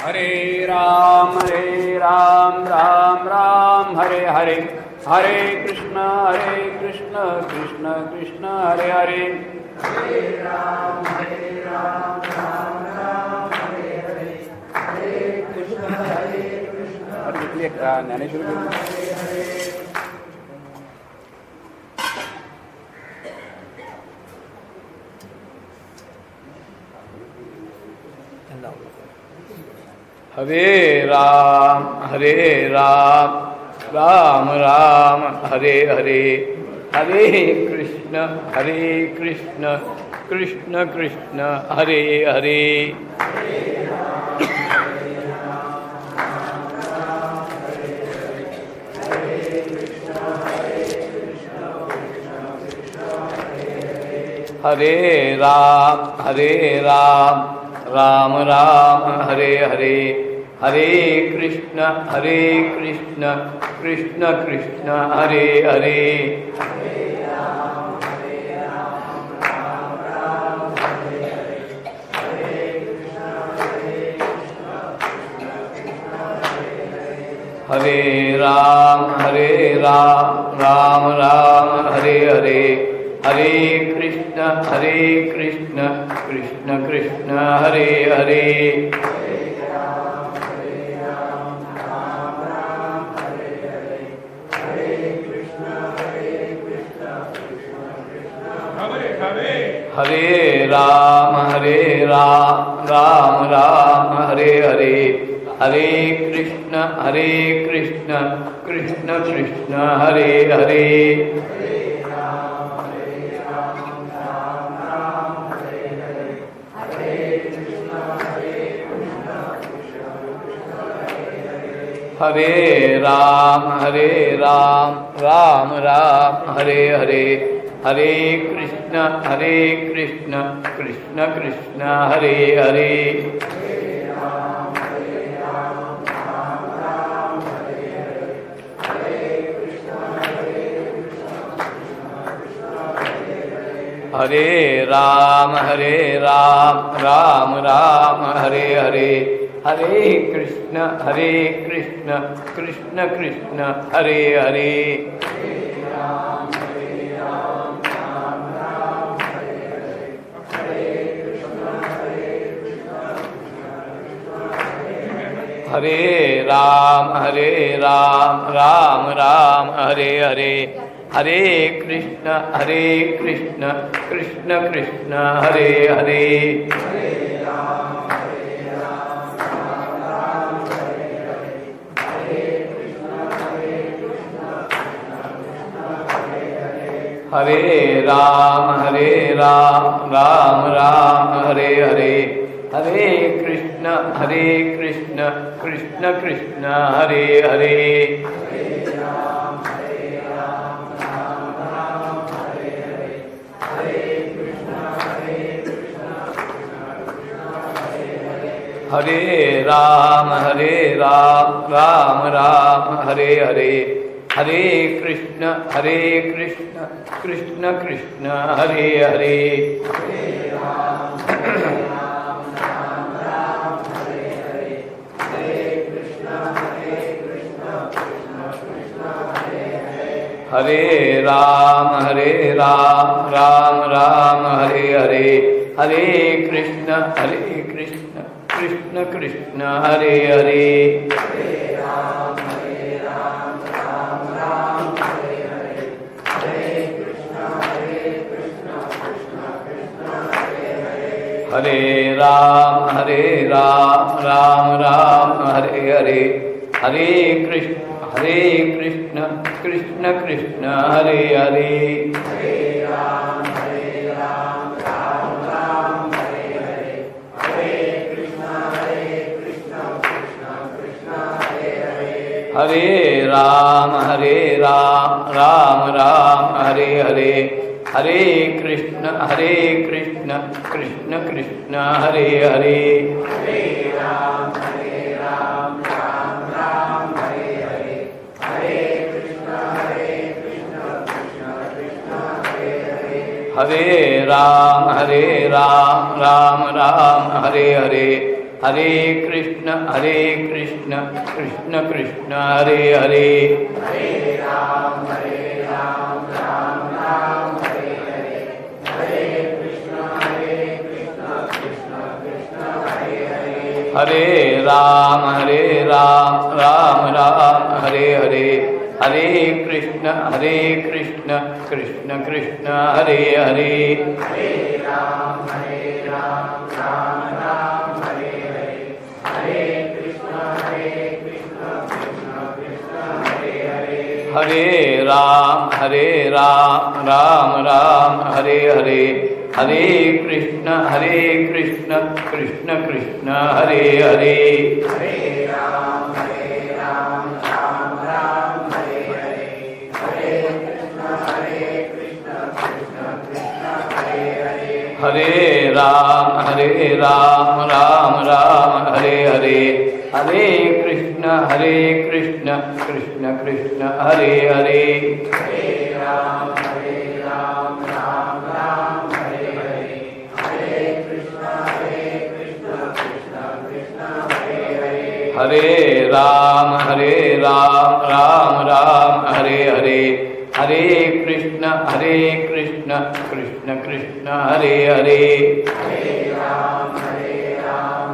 हरे राम राम राम हरे हरे, हरे कृष्ण कृष्ण कृष्ण हरे हरे। हरे राम राम राम हरे हरे, हरे कृष्ण ज्ञानेश्वर हरे हरे। हरे राम राम राम हरे हरे, हरे कृष्ण कृष्ण कृष्ण हरे हरे। हरे राम राम राम हरे हरे, हरे कृष्ण कृष्ण कृष्ण हरे हरे। हरे राम राम राम हरे हरे, हरे कृष्ण कृष्ण कृष्ण हरे हरे। हरे राम राम हरे हरे, हरे कृष्ण कृष्ण कृष्ण हरे हरे। हरे राम राम हरे हरे, हरे कृष्ण कृष्ण कृष्ण हरे हरे। हरे राम राम हरे हरे, हरे कृष्ण कृष्ण कृष्ण हरे हरे। हरे राम राम हरे हरे, हरे कृष्ण कृष्ण कृष्ण हरे हरे। हरे राम राम हरे हरे, हरे कृष्ण कृष्ण कृष्ण हरे हरे। हरे राम राम हरे हरे, हरे कृष्ण कृष्ण कृष्ण हरे हरे। हरे राम राम हरे हरे, हरे कृष्ण कृष्ण कृष्ण हरे हरे। हरे राम राम हरे हरे, हरे कृष्ण कृष्ण कृष्ण हरे हरे। हरे राम राम हरे हरे, हरे कृष्ण कृष्ण कृष्ण हरे हरे। हरे राम राम हरे हरे, हरे कृष्ण कृष्ण कृष्ण हरे हरे हरे राम राम राम हरे हरे हरे कृष्ण कृष्ण कृष्ण हरे हरे हरे राम राम राम हरे हरे हरे कृष्ण कृष्ण कृष्ण हरे हरे हरे राम राम राम हरे हरे हरे कृष्ण कृष्ण कृष्ण हरे हरे हरे राम राम राम हरे हरे हरे कृष्ण कृष्ण कृष्ण हरे हरे हरे राम राम राम हरे हरे हरे कृष्ण कृष्ण कृष्ण हरे हरे हरे राम राम राम हरे हरे हरे कृष्ण कृष्ण कृष्ण हरे हरे हरे राम राम राम हरे हरे हरे कृष्ण कृष्ण कृष्ण हरे हरे हरे राम राम राम हरे हरे हरे कृष्ण कृष्ण कृष्ण हरे हरे हरे राम राम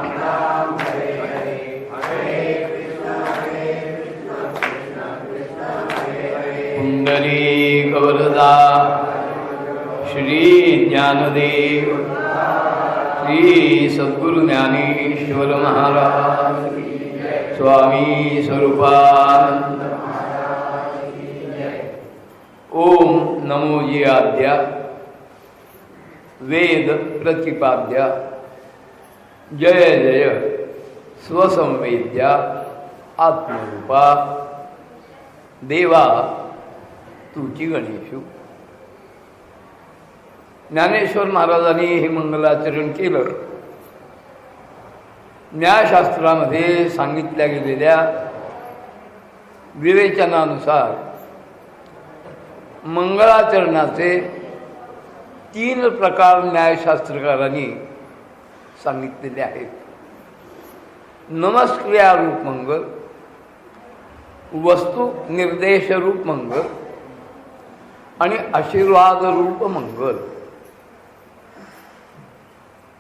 राम हरे हरे हरे कृष्ण कृष्ण कृष्ण हरे हरे पुंडरी गौरदा श्री ज्ञानदेव श्री सद्गुरु ज्ञानेश्वर महाराज स्वामी स्वरूपानंद ओम नमो ये आद्या वेद प्रतिपाद्या जय जय स्वसंवेद्या आत्मरूपा देवा तुची गणेशू. ज्ञानेश्वर महाराजांनी हे मंगलाचरण केलं. न्यायशास्त्रामध्ये सांगितल्या गेलेल्या विवेचनानुसार मंगलाचरणाचे 3 प्रकार न्यायशास्त्रकारांनी सांगितलेले आहेत. नमस्क्रिया रूप मंगल, वस्तु निर्देश रूप मंगल आणि आशीर्वाद रूप मंगल.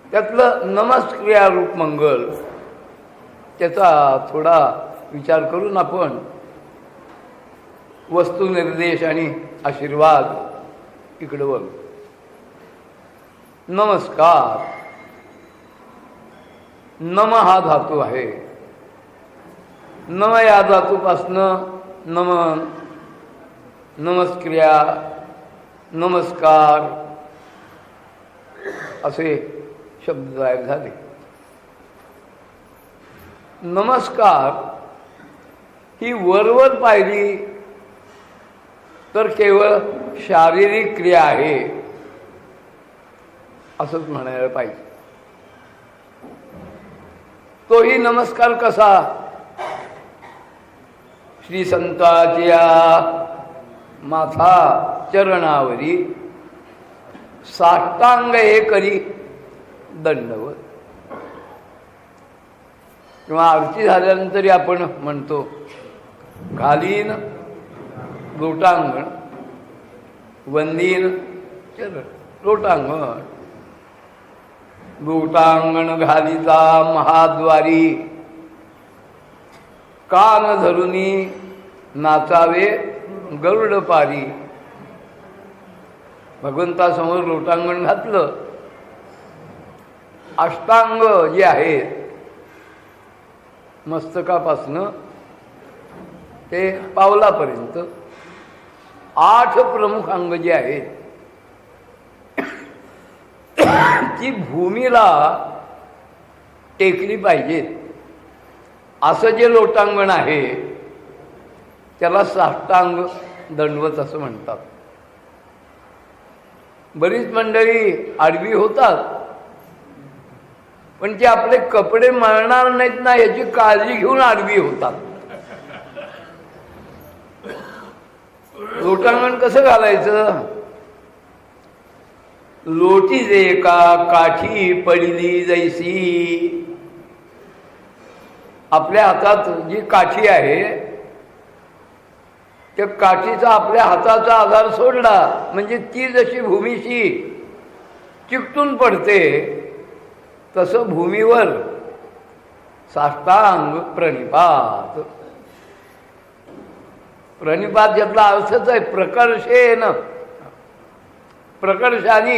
त्यातलं नमस्क्रिया रूप मंगल त्याचा थोडा विचार करून आपण वस्तुनिर्देश आणि आशीर्वाद इकडे बघ. नमस्कार, नम हा धातू आहे. नम या धातूपासनं नमन, नमस्क्रिया, नमस्कार असे शब्द तयार झाले. नमस्कार ही वरवर पाहिली तर केवळ शारीरिक क्रिया आहे असंच म्हणायला पाहिजे. तोही नमस्कार कसा? श्री संताच्या माथा चरणावरी साष्टांग हे करी दंडवत. किंवा आरती झाल्यानंतरही आपण म्हणतो घालीन लोटांगण, वंदीन चरण. लोटांगण, लोटांगण घालीचा महाद्वारी, कान धरुनी नाचावे गरुड पारी. भगवंतासमोर लोटांगण घातलं. अष्टांग जे आहेत मस्तकापासनं ते पावलापर्यंत 8 प्रमुख अंग जे आहेत ती भूमीला टेकली पाहिजेत. असं जे लोटांगण आहे त्याला साष्टांग दंडवत असं म्हणतात. बरीच मंडळी आडवी होतात, पण ते आपले कपडे मळणार नाहीत ना याची काळजी घेऊन आडवी होतात. लोटांगण कसं घालायचं? लोटी जे का काठी पडली जैसी आपल्या हातात जी काठी आहे त्या काठीचा आपल्या हाताचा आधार सोडला म्हणजे ती जशी भूमीशी चिकटून पडते तसं भूमीवर साष्टांग प्रणिपात. प्रणिपात यातला अर्थच आहे प्रकर्षेन, प्रकर्षाने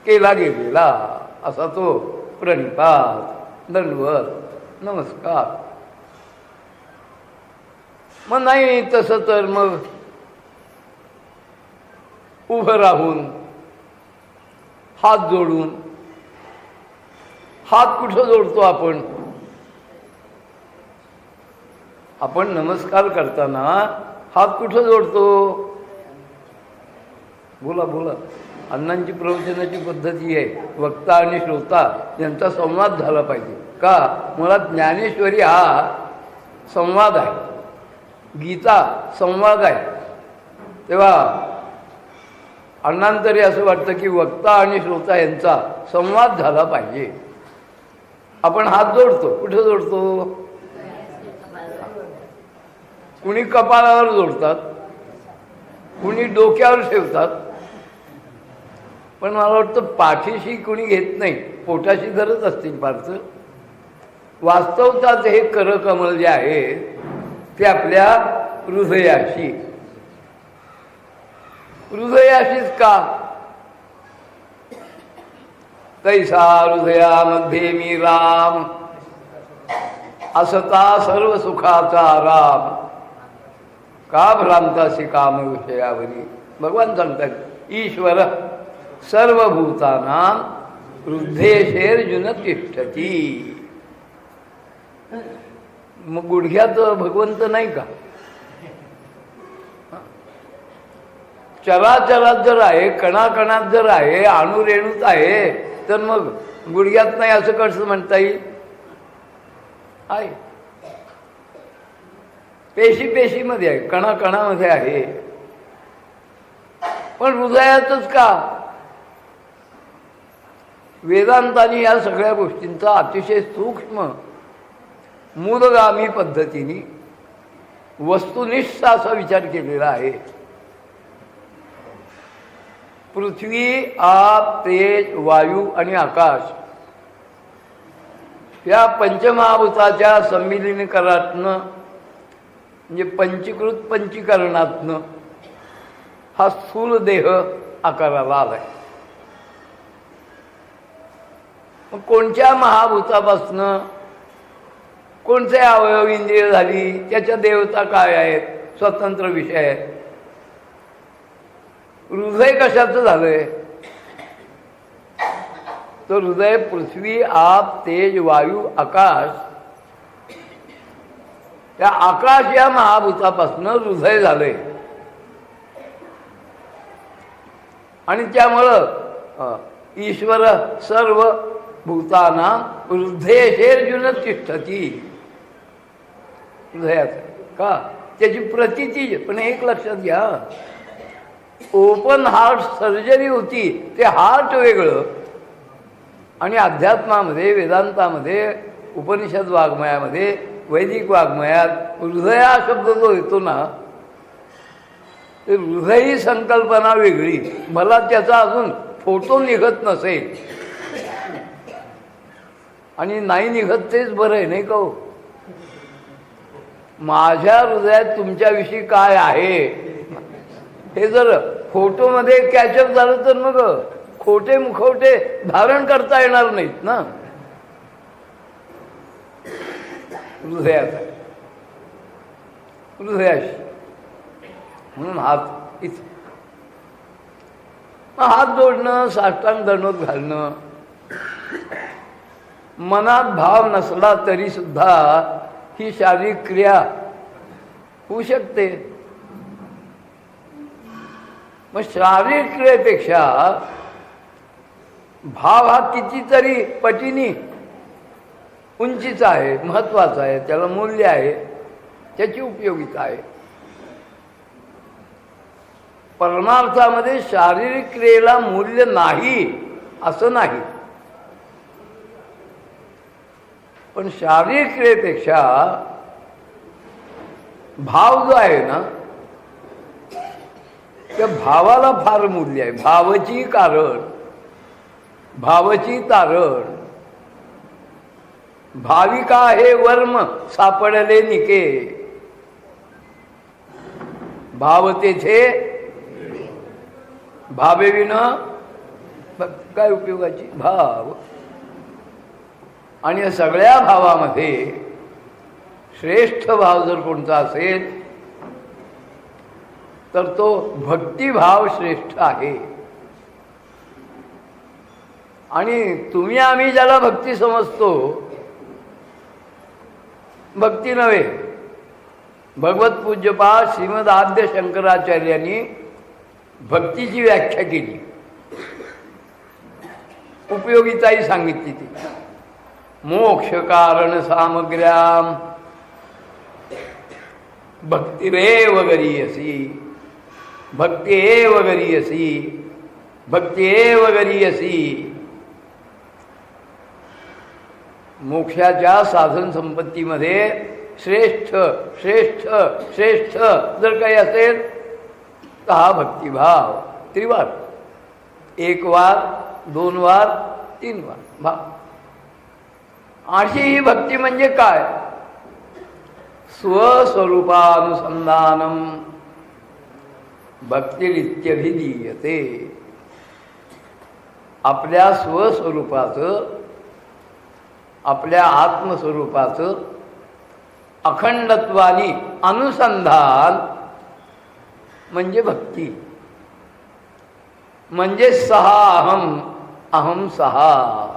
केला गेलेला असा तो प्रणिपात. दंडवत नमस्कार. मग नाही तसं तर मग उभं राहून हात जोडून. हात कुठं जोडतो आपण? आपण नमस्कार करताना हात कुठं जोडतो? बोला बोला. अण्णांची प्रवचनाची पद्धती आहे वक्ता आणि श्रोता यांचा संवाद झाला पाहिजे. का? मुळात ज्ञानेश्वरी हा संवाद आहे, गीता संवाद आहे. तेव्हा अण्णांतरी असं वाटतं की वक्ता आणि श्रोता यांचा संवाद झाला पाहिजे. आपण हात जोडतो. कुठं जोडतो? कुणी कपाळावर जोडतात, कुणी डोक्यावर ठेवतात. पण मला वाटतं पाठीशी कुणी घेत नाही, पोटाशी धरत असतील फारसं. वास्तवतात हे करकमल जे आहे ते आपल्या हृदयाशी. हृदयाशीच का? तैसा हृदयामध्ये मी राम, असता सर्व सुखाचा राम, का भ्रांतासी काम विषयावरी. भगवान सांगतात ईश्वर सर्वभूतानां हृदयेषेर्जुन तिष्ठती. मग गुडघ्यात भगवंत नाही का? चराचरात जर आहे, कणाकणात जर आहे, अणुरेणूत आहे, तर मग गुडघ्यात नाही असं कसं म्हणता येईल? आहे. पेशी पेशीमध्ये आहे, कणाकणामध्ये आहे. पण हृदयातच का? वेदांतांनी या सगळ्या गोष्टींचा अतिशय सूक्ष्म मूलगामी पद्धतीने वस्तुनिष्ठ असा विचार केलेला आहे. पृथ्वी, आप, तेज, वायू आणि आकाश या पंचमहाभूताच्या संमिलीनीकरणातनं म्हणजे पंचीकृत पंचीकरणातनं हा स्थूल देह आकाराला आलाय. मग कोणत्या महाभूतापासनं कोणते अवयव इंद्रिय झाली, त्याच्या देवता काय आहेत, स्वतंत्र विषय आहेत. हृदय कशाचं झालंय? तर हृदय पृथ्वी, आप, तेज, वायू, आकाश त्या आकाश या महाभूतापासून हृदय झालंय. आणि त्यामुळं ईश्वर सर्व भूताना हृदयेषेर्जुन तिष्ठती. हृदयात का? त्याची प्रतीती. पण एक लक्षात घ्या, ओपन हार्ट सर्जरी होती ते हार्ट वेगळं आणि अध्यात्मामध्ये, वेदांतामध्ये, उपनिषद वाङ्मयामध्ये, वैदिक वाङ्मयात हृदय हा शब्द जो येतो ना, ते हृदय ही संकल्पना वेगळी. मला त्याचा अजून फोटो निघत नसेल आणि नाही निघत तेच बरं आहे, नाही का हो? माझ्या हृदयात तुमच्याविषयी काय आहे हे जर फोटोमध्ये कॅचअप झालं तर मग खोटे मुखवटे धारण करता येणार नाहीत ना. हृदयात आहे, हृदयाशी. म्हणून हात इथे, हात जोडणं, साष्टांग दंडवत घालणं. मनात भाव नसला तरी सुद्धा ही शारीरिक क्रिया होऊ शकते. मग शारीरिक क्रियेपेक्षा भाव हा कितीतरी पटीने उंचीचा आहे, महत्त्वाचा आहे, त्याला मूल्य आहे, त्याची उपयोगिता आहे. परमार्थामध्ये शारीरिक क्रियेला मूल्य नाही असं नाही. पण शारीरिक क्रियेपेक्षा भाव जो आहे ना, त्या भावाला फार मूल्य आहे. भावची कारण, भावची तारण. भाविका हे वर्म सापडले निके, भाव तेथे भावेविन काय उपयोगाची. भाव. आणि या सगळ्या भावामध्ये श्रेष्ठ भाव जर कोणता असेल तर तो भक्तिभाव श्रेष्ठ आहे. आणि तुम्ही आम्ही ज्याला भक्ती समजतो, भक्ती नव्हे. भगवत पूज्यपाद श्रीमद आद्य शंकराचार्यांनी भक्तीची व्याख्या केली, उपयोगिताही सांगितली ती. मोक्ष कारण सामग्र्याम भक्तिरेव गरीयसी, भक्तिएव गरीयसी, भक्तिएव गरीयसी. मोक्षाच्या साधन संपत्तीमध्ये श्रेष्ठ श्रेष्ठ श्रेष्ठ जर काही असेल तर हा भक्तिभाव. त्रिवार, एक वार, दोन वार, तीन वार भाव. अशी ही भक्ती म्हणजे काय? स्वस्वरूपानुसंधानम भक्तिरित्यभिधीयते. आपल्या स्वस्वरूपाचं, आपल्या आत्मस्वरूपाचं अखंडत्वानी अनुसंधान म्हणजे भक्ती. म्हणजे सहा अहम, अहम सहा,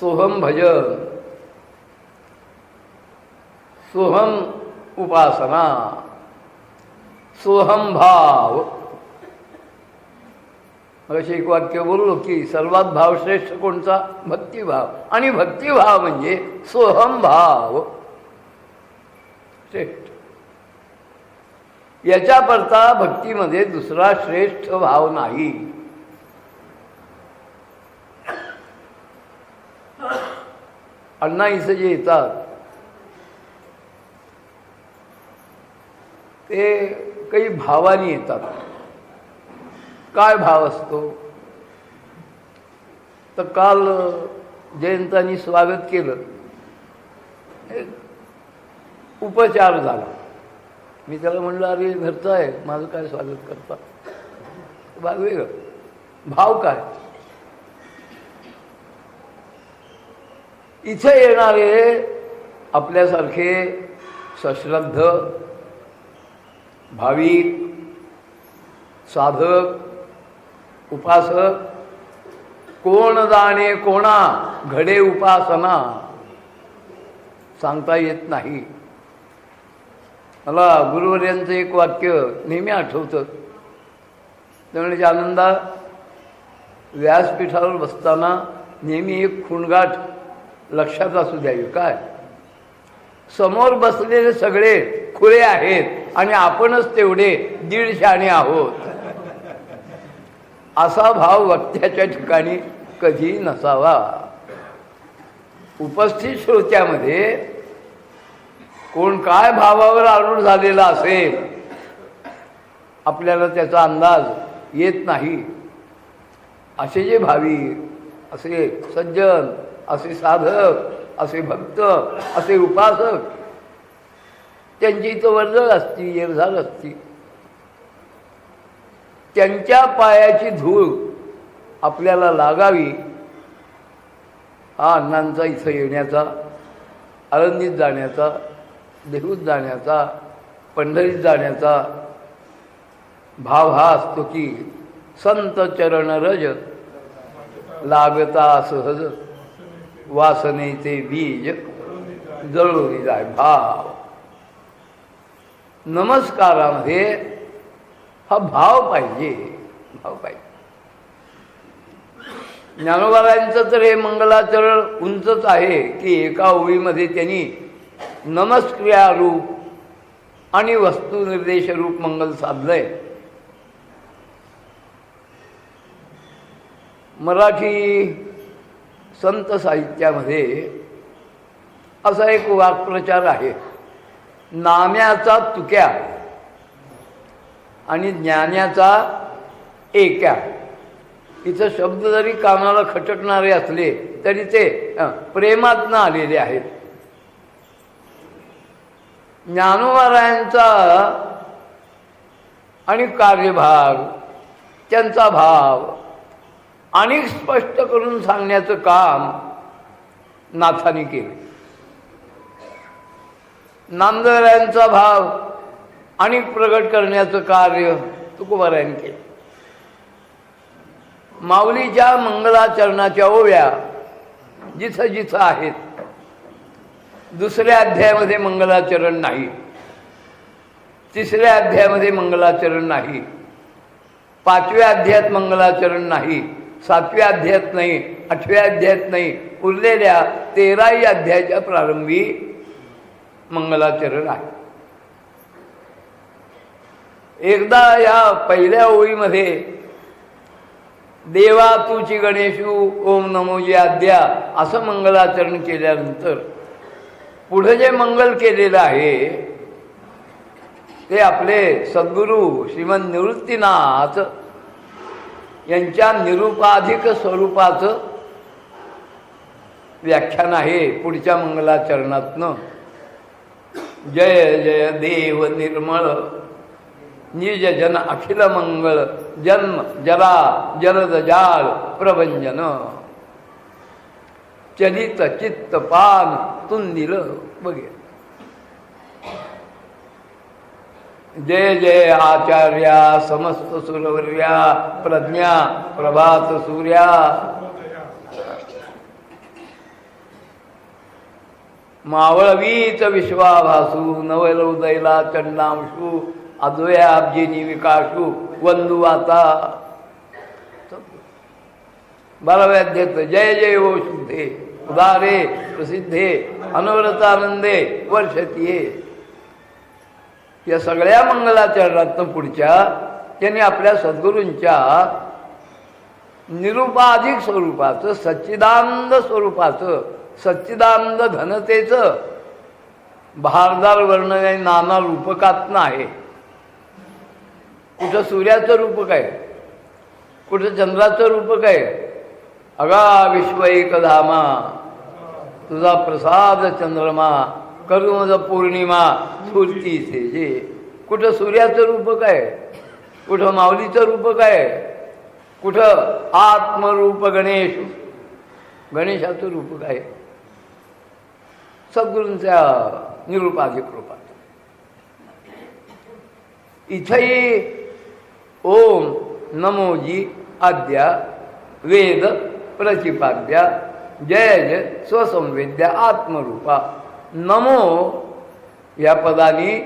सोहम भजन, सोहम उपासना, सोहम भाव. असे एक वाक्य बोललो की सर्वात भावश्रेष्ठ कोणता? भक्तिभाव. आणि भक्तिभाव म्हणजे सोहम भाव श्रेष्ठ. याच्या परता भक्तीमध्ये दुसरा श्रेष्ठ भाव नाही. अण्णा इथं जे येतात ते काही भावाने येतात. काय भाव असतो? तर काल जयंतांनी स्वागत केलं, उपचार झाला. मी त्याला म्हणलं, अरे घरचं आहे, माझं काय स्वागत करता? भाग वेगळं. भाव काय? इथे येणारे आपल्यासारखे सश्रद्ध भाविक, साधक, उपासक, कोण जाणे कोणा घडे उपासना सांगता येत नाही. मला गुरुवर्यांचं एक वाक्य नेहमी आठवतं. ते म्हणजे, आनंदा व्यासपीठावर बसताना नेहमी एक खुणगाठ लक्षात असू द्यावी. काय? समोर बसलेले सगळे खुळे आहेत आणि आपणच तेवढे दीडशाणे आहोत. असा भाव वक्त्याच्या ठिकाणी कधी नसावा. उपस्थित श्रोत्यामध्ये कोण काय भावावर आरूढ झालेला असेल आपल्याला त्याचा अंदाज येत नाही. असे जे भाविक, असे सज्जन, असे साधक, असे भक्त, असे उपासक, त्यांची इथं वर्दळ असती, येरझार असती. त्यांच्या पायाची धूळ आपल्याला लागावी हा अण्णांचा इथं येण्याचा, आळंदीत जाण्याचा, देहूत जाण्याचा, पंढरीत जाण्याचा भाव हा असतो की संत चरण रज लागता सहज वासनेचे बीज जळून जाय. भाव नमस्कारामध्ये हा भाव पाहिजे. भाव पाहिजे. ज्ञानोबारायांचं तर हे मंगलाचरण उंचच आहे की एका ओळीमध्ये त्यांनी नमस्क्रिया रूप आणि वस्तुनिर्देश रूप मंगल साधलंय. मराठी संत साहित्यामध्ये असा एक वाक्प्रचार आहे, नाम्याचा तुक्या आणि ज्ञानाचा एक्या. इथं शब्द जरी कानाला खटकणारे असले तरी ते प्रेमातनं आलेले आहेत. ज्ञानोबारायांचा आणि कार्यभाग, त्यांचा भाव आणि स्पष्ट करून सांगण्याचं काम नाथांनी केले. नामदेवरायांचा भाव आणि प्रगट करण्याचं कार्य तुकोबारायांनी केलं. माऊलीच्या मंगलाचरणाच्या ओव्या जिथं जिथं आहेत, दुसऱ्या अध्यायामध्ये मंगलाचरण नाही, तिसऱ्या अध्यायामध्ये मंगलाचरण नाही, पाचव्या अध्यायात मंगलाचरण नाही, सातव्या अध्यायात नाही, आठव्या अध्यायात नाही, उरलेल्या 13ही अध्यायाच्या प्रारंभी मंगलाचरण आहे. एकदा या पहिल्या ओळीमध्ये देवा तुची गणेशू ओम नमोजी आद्या असं मंगलाचरण केल्यानंतर पुढे जे मंगल केलेलं आहे ते आपले सद्गुरू श्रीमंत निवृत्तीनाथ यांच्या निरुपाधिक स्वरूपाचं व्याख्यान आहे. पुढच्या मंगलाचरणातनं जय जय देव निर्मळ निज जन अखिल मंगळ जन्म जरा जलद जाळ प्रभंजन चलित चित्त पान तुंदिल बघे. जय जय आचार्या समस्त सुरवर्या प्रज्ञा प्रभात सूर्या मावळवीच विश्वाभासू नवलोदयला चंडांशू अद्वयाब्जिनी विकासू वंदुवाता. 12व्या अध्यायात जय जय ओ शुद्धे उदारे प्रसिद्धे अनवरतानंदे वर्षतीये. या सगळ्या मंगलाचरणातनं पुढच्या त्यांनी आपल्या सद्गुरूंच्या निरुपाधिक स्वरूपाचं, सच्चिदानंद स्वरूपाचं, सच्चिदानंद घनतेचं भारदार वर्णन नाना रूपकात्न आहे. कुठं सूर्याचं रूपक आहे, कुठं चंद्राचं रूपक आहे. अगा विश्व एक धामा तुझा प्रसाद चंद्रमा करू मज पौर्णिमा स्फूर्ती सेजे. कुठं सूर्याचं रूपक आहे, कुठं माऊलीचं रूपक आहे, कुठं आत्मरूप गणेश गणेशाचं रूपक आहे. सद्गुरूंच्या निरुपाधिक रूपात इथंही ओम नमोजी आद्या वेद प्रतिपाद्या जय जय स्वसंवेद्या आत्मरूपा. नमो या पदाने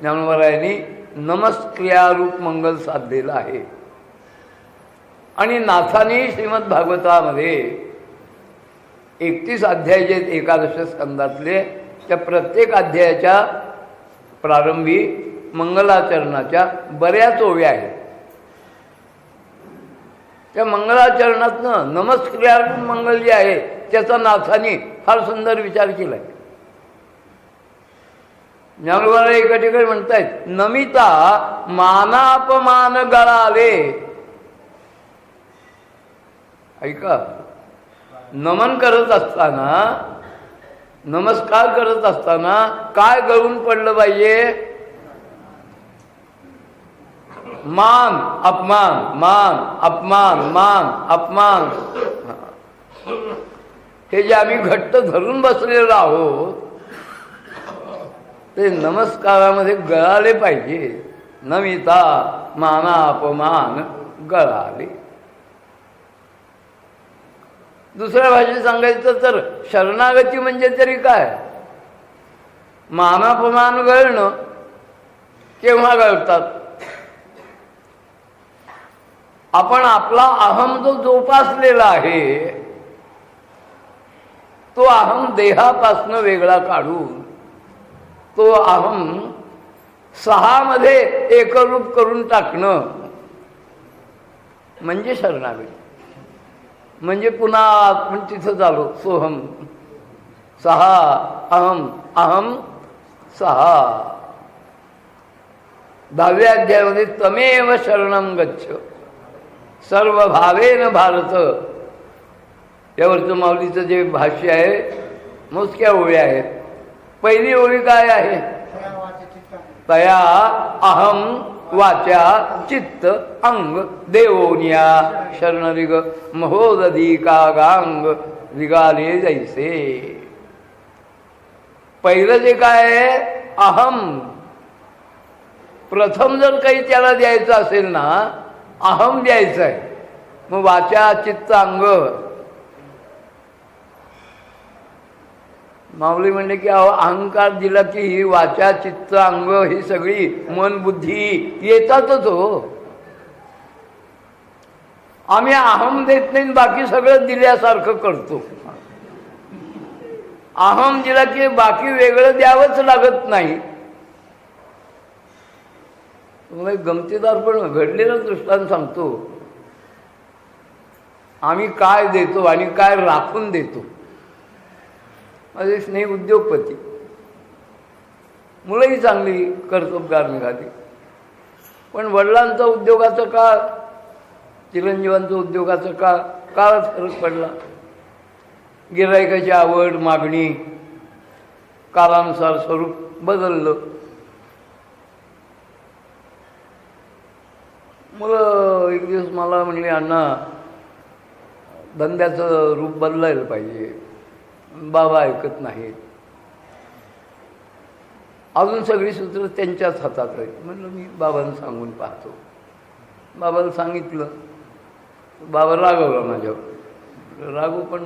ज्ञानोबारायांनी नमस्क्रियारूप मंगल साधलेलं आहे. आणि नाथांनी श्रीमद भागवतामध्ये 31 अध्याय जे एकादश स्कंदातले त्या प्रत्येक अध्यायाच्या प्रारंभी मंगलाचरणाच्या बऱ्याच ओव्या आहेत. त्या मंगलाचरणातनं नमस्क्रियारूप मंगल जे आहे त्याचा नाथांनी फार सुंदर विचार केला आहे. ज्ञानोबा एका ठिकाणी म्हणतायत नमिता मानापमान गळाले. ऐका, नमन करत असताना, नमस्कार करत असताना काय गळून पडलं पाहिजे? मान अपमान, मान अपमान, मान अपमान. हे जे आम्ही घट्ट धरून बसलेलो आहोत ते नमस्कारामध्ये गळाले पाहिजे. नमिता माना अपमान गळाले. दुसऱ्या भाषेत सांगायचं तर शरणागती म्हणजे तरी काय? मानापमान गळणं केव्हा गळतात? आपण आपला अहम जो जोपासलेला आहे तो अहम देहापासनं वेगळा काढून तो अहम 6 मध्ये एकरूप करून टाकणं म्हणजे शरणागती. म्हणजे पुन्हा आपण तिथं आलो. सोहम सहा अहम अहम सहा. 10व्या अध्यायामध्ये तमेव शरणम गच्छ सर्व भावेन भारत, यावरचं माऊलीचं जे भाष्य आहे मोजक्या ओळी आहेत. पहिली ओळी काय आहे? तया अहम वाचा चित्त अंग देवोनिया शरणरिग महोदधी कागांग विगाले जैसे. पहिलं जे काय आहे अहम, प्रथम जर काही त्याला द्यायचं असेल ना अहम द्यायचं आहे. मग वाचा चित्त अंग, माऊली म्हणले की अहंकार दिला की ही वाचा चित्त अंग ही सगळी मन बुद्धी येतातच हो. आम्ही अहम देत नाही बाकी सगळं दिल्यासारखं करतो. अहम दिला की बाकी वेगळं द्यावंच लागत नाही. तुम्हाला एक गमतीदार पण घडलेला दृष्टांत सांगतो. आम्ही काय देतो आणि काय राखून देतो. माझे स्नेह उद्योगपती, मुलंही चांगली कर्तबगार निघाली, पण वडिलांचा उद्योगाचा काळ, चिरंजीवांचा उद्योगाचा काळच फरक पडला. गिऱ्हाईकाची आवड मागणी कालानुसार स्वरूप बदललं. मुलं एक दिवस मला म्हणले अण्णा धंद्याचं रूप बदलायला पाहिजे, बाबा ऐकत नाहीत. अजून सगळी सूत्र त्यांच्याच हातात आहेत. म्हटलं मी बाबांना सांगून पाहतो. बाबाला सांगितलं, बाबा रागवला माझ्यावर. रागव पण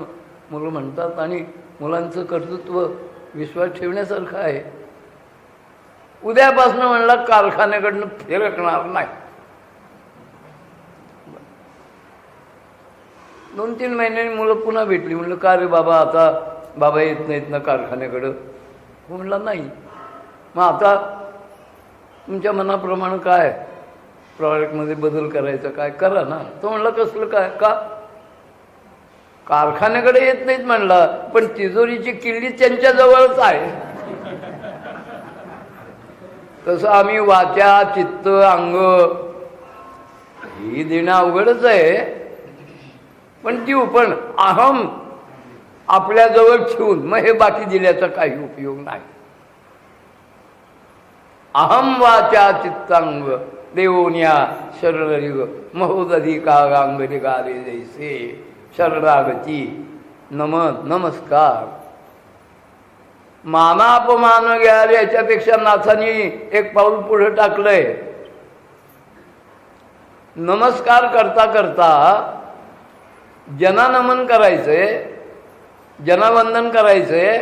मुलं म्हणतात आणि मुलांचं कर्तृत्व विश्वास ठेवण्यासारखं आहे. उद्यापासून म्हणला कारखान्याकडनं फिरकणार नाही. 2-3 महिन्यांनी मुलं पुन्हा भेटली. म्हणलं का रे बाबा आता बाबा येत नाहीत ना कारखान्याकडं? हो म्हणला नाही. मग आता तुमच्या मनाप्रमाणे काय प्रॉडक्टमध्ये बदल करायचा काय करा ना. तो म्हणला कसलं काय? का कारखान्याकडे येत नाहीत म्हणला, पण तिजोरीची किल्ली त्यांच्याजवळच आहे. तसं आम्ही वाचा चित्त अंग ही देणं अवघडच आहे, पण देऊ. पण अहम आपल्याजवळ ठेवून मग हे बाकी दिल्याचा काही उपयोग नाही. अहम वाचा चित्तांग देवोनिया शरणरिग महोदधी कागांग निगाले जैसे. शरणागती नमस्कार. मानापमान घ्याल याच्यापेक्षा नाथांनी एक पाऊल पुढे टाकलंय. नमस्कार करता करता जनानमन करायचंय, जनावंदन करायचंय.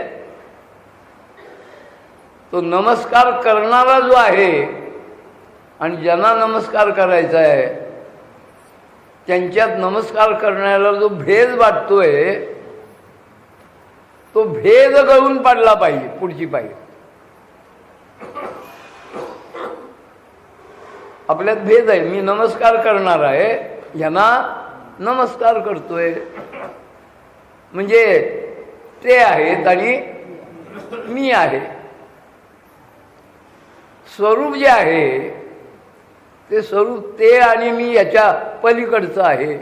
तो नमस्कार करणारा जो आहे आणि ज्यांना नमस्कार करायचा आहे त्यांच्यात नमस्कार करण्याला जो भेद वाटतोय तो भेद गळून पडला पाहिजे. पुढची पाहिजे आपल्यात भेद आहे. मी नमस्कार करणार आहे, यांना नमस्कार करतोय म्हणजे ते आहेत आणि मी आहे. स्वरूप जे आहे ते स्वरूप ते आणि मी याच्या पलीकडचं आहे.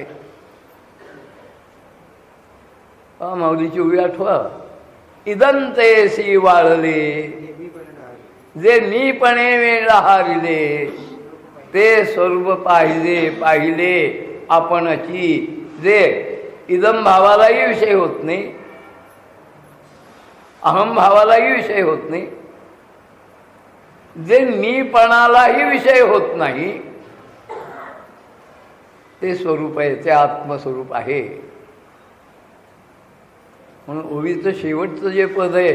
माऊलीची ओवी आठवा. इदंतेसी वाळले जे मीपणे वेळा हारिले ते स्वरूप पाहिले आपणची. जे इदम भावालाही विषय होत नाही, अहम भावालाही विषय होत नाही, जे मीपणालाही विषय होत नाही ते स्वरूप आहे, ते आत्मस्वरूप आहे. म्हणून ओवीचं शेवटचं जे पद आहे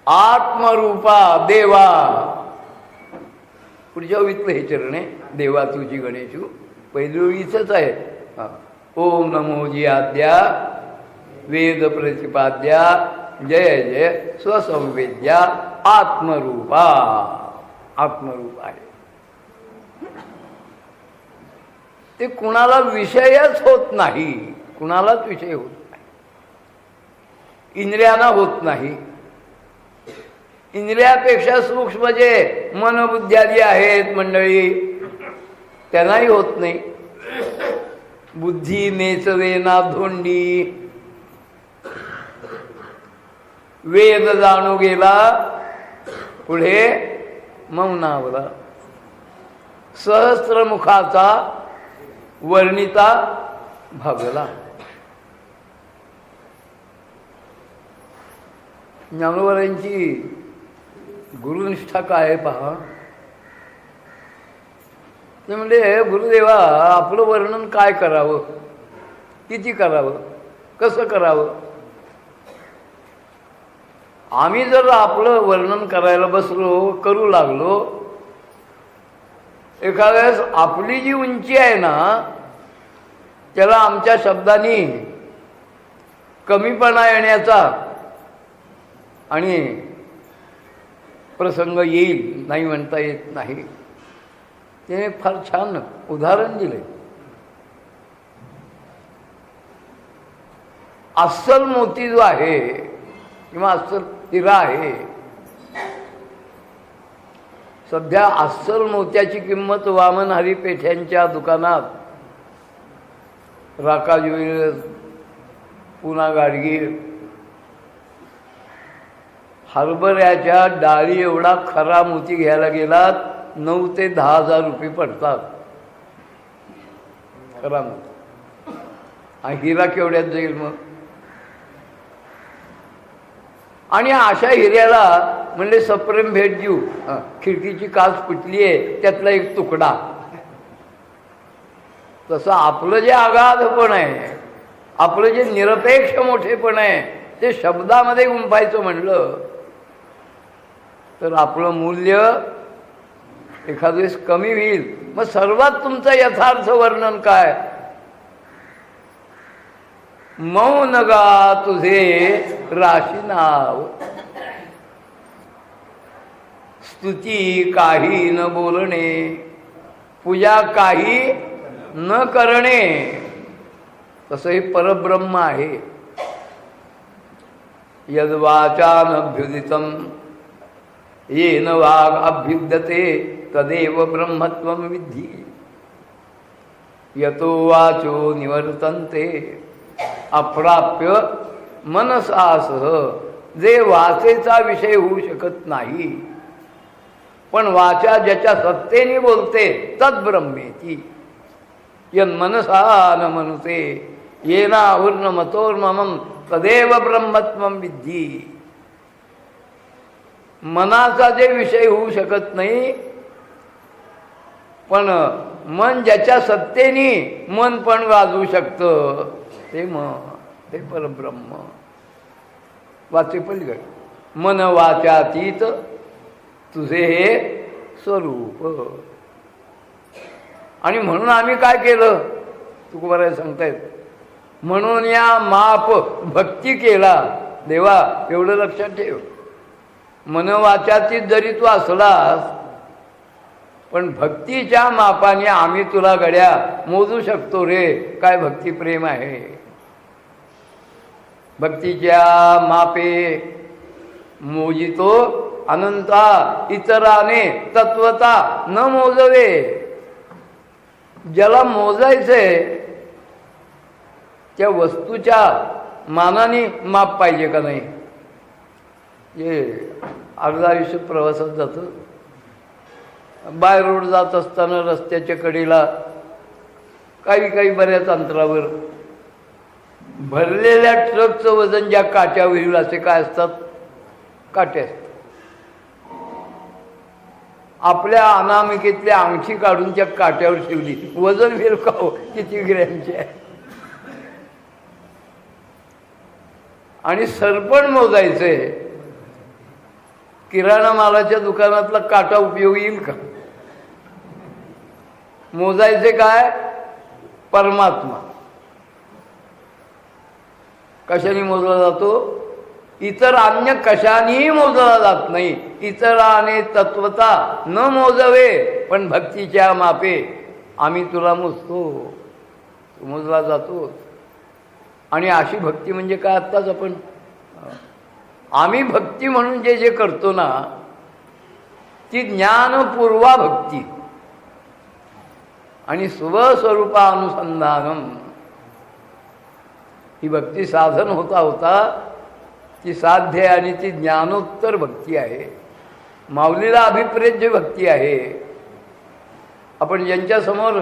आत्मरूपा देवा. पुढच्या ओवीतलं हे चरण आहे देवा तुझी गणेशू. पहिली ओवीचंच आहे. ओम नमो जी आद्या वेद प्रतिपाद्या जय जय स्वसंवेद्या आत्मरूपा. आत्मरूप आहे ते कुणाला विषयच होत नाही, कुणालाच विषय होत नाही, इंद्रियांना होत नाही. इंद्रियापेक्षा सूक्ष्म जे मनबुद्ध्यादी आहेत मंडळी त्यांनाही होत नाही. बुद्धी मेचवे ना धोंडी, वेद जाणू गेला पुढे मौनावला, सहस्त्रमुखाचा वर्णिता भागला. ज्ञानोबरांची गुरुनिष्ठा काय आहे पहा. ते म्हणजे गुरुदेवा आपलं वर्णन काय करावं, किती करावं, कसं करावं. आम्ही जर आपलं वर्णन करायला बसलो, करू लागलो, एखाद्या वेळेस आपली जी उंची आहे ना त्याला आमच्या शब्दांनी कमीपणा येण्याचा आणि प्रसंग येईल, नाही म्हणता येत नाही. ते फार छान उदाहरण दिले. अस्सल मोती जो आहे किंवा अस्सल हिरा आहे, सध्या अस्सल मोत्याची किंमत वामन हरी पेठ्यांच्या दुकानात, राका ज्वेलर्स, पुना गाडगीर, हरभऱ्याच्या डाळी एवढा खरा मोती घ्यायला गेलात 9 ते 10 हजार रुपये पडतात खरा मोती. आणि हिरा केवढ्यात जाईल मग. आणि अशा हिऱ्याला म्हणले सप्रेम भेट देऊ, खिडकीची काच फुटली आहे त्यातला एक तुकडा. तसं आपलं जे अगाधपण आहे, आपलं जे निरपेक्ष मोठेपण आहे ते शब्दामध्ये गुंफायचं म्हणलं तर आपलं मूल्य एखाद्या वेळेस कमी होईल. मग सर्वात तुमचं यथार्थ वर्णन काय. मौन गा तुझे राशी नाव, स्तुती काही न बोलणे, पूजा काही न करणे. तसं हे परब्रह्म आहे. यद्वाचानभ्युदितं येन वाग अभ्युद्यते तदेव ब्रह्मत्वं विद्धि. यतो वाचो निवर्तन्ते अप्राप्य मनसासह. जे वाचेचा विषय होऊ शकत नाही पण वाचा ज्याच्या सत्तेने बोलते तद्ब्रह्मेती. यन्मनसा न मनुते येनाहुर्न मतोर्ममं तदेव ब्रह्मत्वं विद्धि. मनाचा जे विषय होऊ शकत नाही पण मन ज्याच्या सत्तेने मन पण वाजवू शकतं ते ते परब्रह्म. वाचे पलीकडे मन वाचातीत तुझे हे स्वरूप. आणि म्हणून आम्ही काय केलं तुकोबाराय सांगतायत, म्हणून या माप भक्ती केला. देवा एवढं लक्षात ठेव, मन वाचातीत जरी तू असलास पण भक्तीच्या मापाने आम्ही तुला गड्या मोजू शकतो रे. काय भक्तिप्रेम आहे. भक्तीच्या मापे मोजितो अनंता इतराने तत्वता न मोजवे. ज्याला मोजायचंय त्या वस्तूच्या मानाने माप पाहिजे का नाही. हे अर्धा आयुष्य प्रवासात जातं, बाय रोड जात असताना रस्त्याच्या कडेला काही बऱ्याच अंतरावर भरलेल्या ट्रकचं वजन ज्या काट्यावर येईल असे काय असतात, काटे असतात. आपल्या अनामिकेतल्या अंगठी काढून त्या काट्यावर ठेवली, वजन वेळ का हो किती ग्रॅमचे आहे. आणि सरपण मोजायचंय, किराणा मालाच्या दुकानातला काटा उपयोगी येईल का. मोजायचे काय परमात्मा. कशाने मोजला जातो. इतर अन्य कशानेही मोजला जात नाही. इतराने तत्वता न मोजवे पण भक्तीच्या मापे. आम्ही तुला मोजतो, तू मोजला जातो. आणि अशी भक्ती म्हणजे काय? आत्ताच आपण आम्ही भक्ती म्हणून जे जे करतो ना, ती ज्ञानपूर्वा भक्ती आणि स्वस्वरूपानुसंधानम ही भक्ती साधन होता होता ती साध्य आहे आणि ती ज्ञानोत्तर भक्ती आहे. माऊलीला अभिप्रेत जी भक्ती आहे, आपण ज्यांच्यासमोर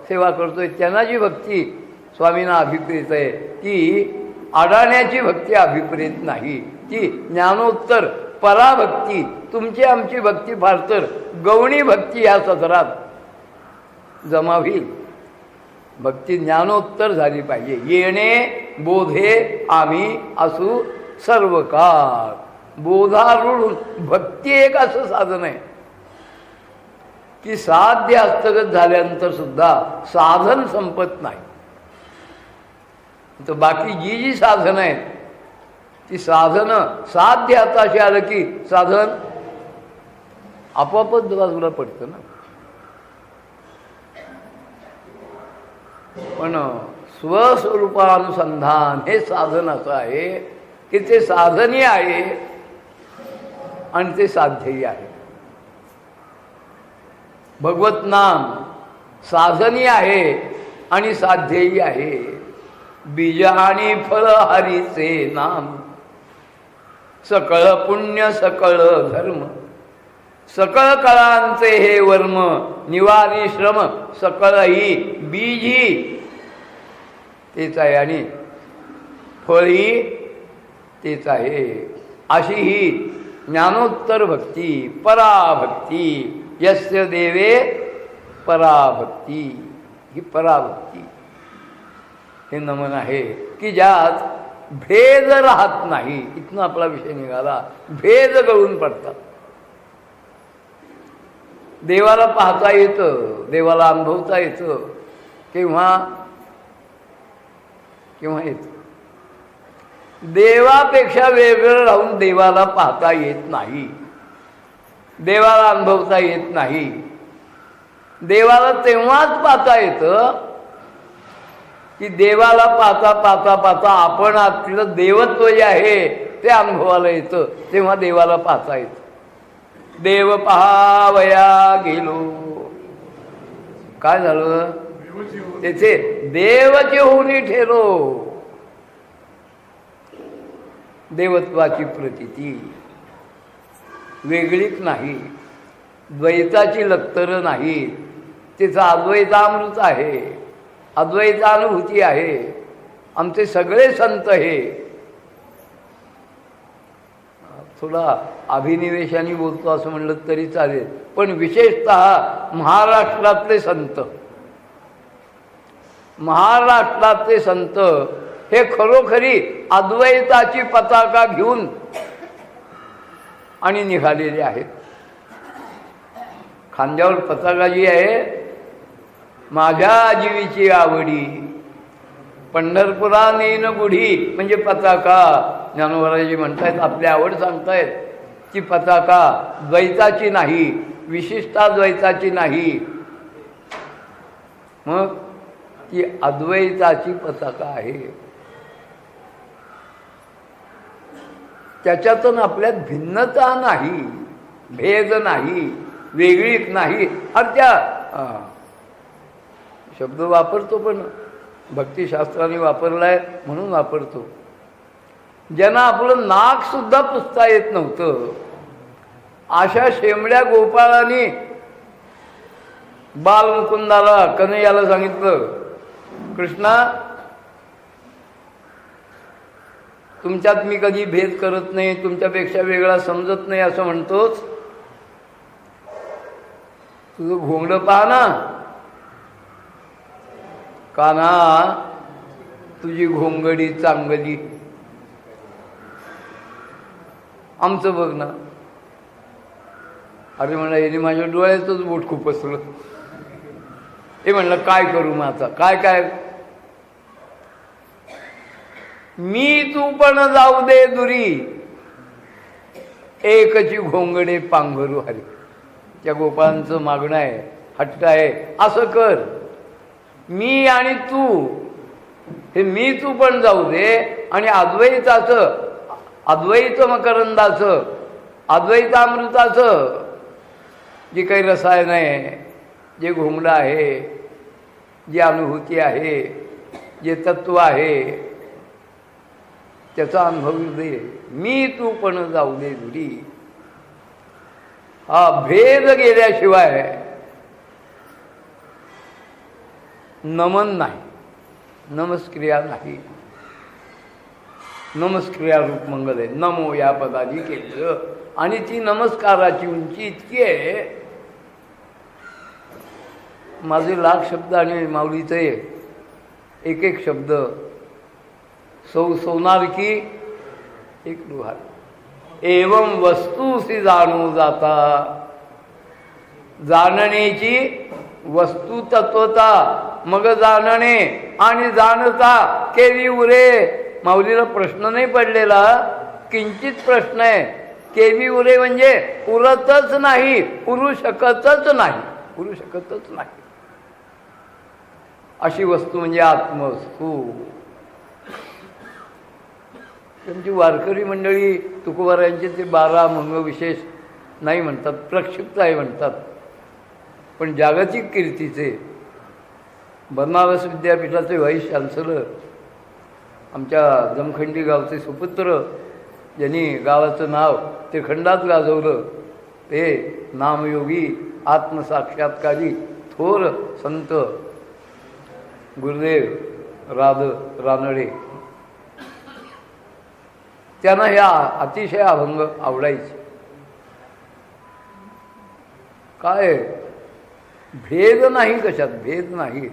सेवा करतोय त्यांना जी भक्ती स्वामींना अभिप्रेत आहे, ती अडाण्याची भक्ती अभिप्रेत नाही, ती ज्ञानोत्तर पराभक्ती. तुमची आमची भक्ती फार तर गवणी भक्ती ह्या सदरात जमा होईल. भक्ती ज्ञानोत्तर झाली पाहिजे. येणे बोधे आम्ही असू सर्व काळ. बोधारूढ भक्ती एक असं साधन आहे की साध्य हस्तगत झाल्यानंतर सुद्धा साधन संपत नाही. तर बाकी जी जी साधनं आहेत ती साधनं साध्य हाताशी आलं की साधन आपोआपच बाजूला पडतं ना. पण स्वस्वरूपानुसंधान हे साधन असं आहे की ते साधनही आहे आणि ते साध्यही आहे. भगवत नाम साधनही आहे आणि साध्यही आहे. बीज आणि फळ हरीचे नाम, सकळ पुण्य सकळ धर्म, सकळ कळांचे हे वर्म, निवारी श्रम सकळ ही बीजी तेच आहे आणि फळही तेच आहे. अशी ही ज्ञानोत्तर भक्ती पराभक्ती. यस्य देवे पराभक्ती, ही पराभक्ती हे नमन आहे की ज्यात भेद राहत नाही. इथनं आपला विषय निघाला. भेद गळून पडतात. देवाला पाहता येतं, देवाला अनुभवता येतं केव्हा केव्हा येतं. देवापेक्षा वेगळं राहून देवाला पाहता येत नाही, देवाला अनुभवता येत नाही. देवाला तेव्हाच पाहता येतं की देवाला पाहता पाहता पाहता आपण आपलं देवत्व जे आहे ते अनुभवाला येतं, तेव्हा देवाला पाहता येतं. देव पहावया गेलो, काय झालं? तेथे देवचे होऊन ठेरो. देवत्वाची प्रतीती वेगळीच नाही, द्वैताची लक्तर नाही. तिचं अद्वैतामृत आहे, अद्वैतानुभूती आहे. आमचे सगळे संत हे थोडा अभिनिवेशाने बोलतो असं म्हणलं तरी चालेल, पण विशेषतः महाराष्ट्रातले संत, महाराष्ट्रातले संत हे खरोखरी अद्वैताची पताका घेऊन आणि निघालेले आहेत. खांद्यावर पताका जी आहे, माझ्या जीवीची आवडी पंढरपुरा नेन गुढी, म्हणजे पताका. ज्ञानोबाजी म्हणतायत, आपली आवड सांगतायत. ती पताका द्वैताची नाही, विशिष्टाद्वैताची नाही, मग ती अद्वैताची पताका आहे. त्याच्यातून आपल्यात भिन्नता नाही, भेद नाही, वेगळीक नाही. अरे त्या शब्द वापरतो पण भक्तिशास्त्राने वापरलाय म्हणून वापरतो. ज्यांना आपलं नाक सुद्धा पुसता येत नव्हतं, अशा शेंबड्या गोपाळांनी बालमुकुंदाला कन्हैयाला सांगितलं, कृष्णा तुमच्यात मी कधी भेद करत नाही, तुमच्यापेक्षा वेगळा समजत नाही असं म्हणतोच, तुझं घोंगडं पहा ना काना, तुझी घोंगडी चांगली, आमचं बघ ना. अरे म्हणलं, याने माझ्या डोळ्याचंच बोट खूप असलं. हे म्हणलं काय करू मग आता, काय काय मी तू पण जाऊ दे दुरी, एकची घोंगडे पांघरू हरी. त्या गोपाळांचं मागणं आहे, हट्ट आहे, असं कर. मी आणि तू, हे मी तू पण जाऊ दे, आणि अद्वैताचं, अद्वैत मकरंदाचं, अद्वैतामृताचं जी काही रसायन आहे, जे घुमडं आहे, जी अनुभूती आहे, जे तत्व आहे, त्याचा अनुभव दे. मी तू पण जाऊ दे दुरी. हा भेद गेल्याशिवाय नमन नाही, नमस्क्रिया नाही. नमस्क्रिया रूप मंगल आहे. नमो या पदाची केलं, आणि ती नमस्काराची उंची इतकी आहे. माझे लाख शब्द आणि माऊलीचे एक एक शब्द सोनार की एक लुहार. एवं वस्तूसी जाणू जाता, जाणण्याची वस्तू तत्वता, मग जाणणे आणि जाणता केवी उरे. माऊलीला प्रश्न नाही पडलेला, किंचित प्रश्न आहे. केवी उरे म्हणजे उरतच नाही, उरू शकतच नाही, उरू शकतच नाही. अशी वस्तू म्हणजे आत्मवस्तू. त्यांची वारकरी मंडळी तुकोबारायांचे ते 12 मंगविशेष नाही म्हणतात, प्रक्षिप्त आहे म्हणतात. पण जागतिक कीर्तीचे बनारस विद्यापीठाचे व्हाईस चान्सलर, आमच्या जमखंडी गावचे सुपुत्र, ज्यांनी गावाचं नाव ते खंडात गाजवलं, ते नामयोगी आत्मसाक्षात्कारी थोर संत गुरुदेव रानडे. त्यांना ह्या अतिशय अभंग आवडायचे. काय भेद नाही, कशात भेद नाही.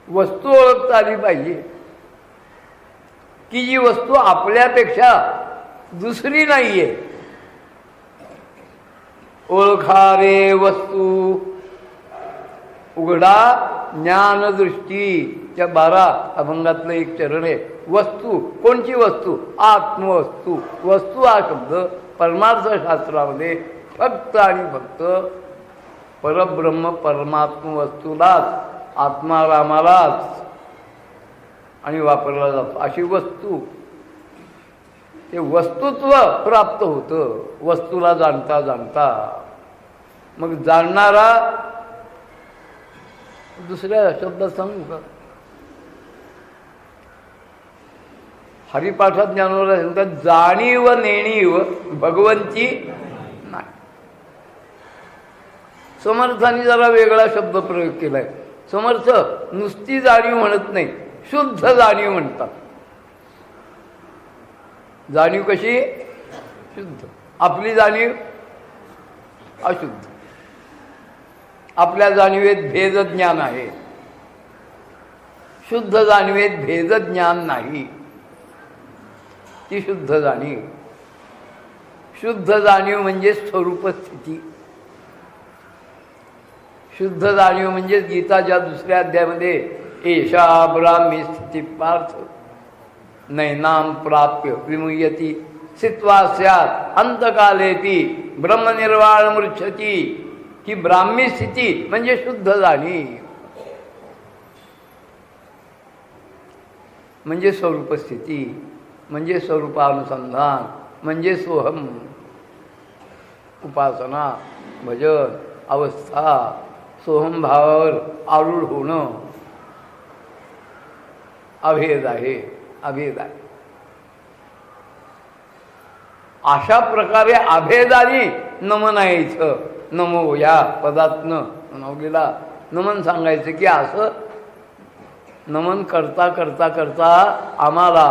वस्तू ओळखता आली पाहिजे, की जी वस्तू आपल्यापेक्षा दुसरी नाहीये. ओळखा रे वस्तू उघडा ज्ञानदृष्टी. त्या 12 अभंगातलं एक चरण आहे. वस्तू, कोणची वस्तू? आत्मवस्तू. वस्तू हा शब्द परमार्थशास्त्रामध्ये फक्त आणि फक्त परब्रह्म परमात्म वस्तूलाच, आत्मारामालाच आणि वापरला जातो. अशी वस्तू, ते वस्तुत्व प्राप्त होतं वस्तूला जाणता जाणता. मग जाणणारा दुसऱ्या शब्दात सांगू का? हरिपाठात ज्ञानोबा सांगतात, जाणीव नेणीव भगवंती नाही. समर्थांनी जरा वेगळा शब्द प्रयोग केलाय. समर्थ नुसती जाणीव म्हणत नाही, शुद्ध जाणीव म्हणतात. जाणीव कशी? शुद्ध. आपली जाणीव अशुद्ध. आपल्या जाणीवेत भेद ज्ञान आहे, शुद्ध जाणीवेत भेद ज्ञान नाही. ती शुद्ध जाणीव. शुद्ध जाणीव म्हणजे स्वरूप स्थिती. शुद्ध जाणीव म्हणजे गीताच्या 2ऱ्या अध्यायामध्ये एषा ब्राह्मी स्थिती पार्थ नैनाम प्राप्य विमुह्यती स्थित्वा स्यात् अंतकालेपि ब्रह्मनिर्वाण मृच्छती. ही ब्राह्मी स्थिती म्हणजे शुद्ध जाणीव, म्हणजे स्वरूपस्थिती, म्हणजे स्वरूपानुसंधान, म्हणजे सोहम. उपासना, भजन, अवस्था, सोहम भावावर आरूढ होणं अभेद आहे, अभेद आहे. अशा प्रकारे अभेदाने नमन यायचं. नमो या पदातनं नवलीला नमन सांगायचं, की असं नमन करता करता करता आम्हाला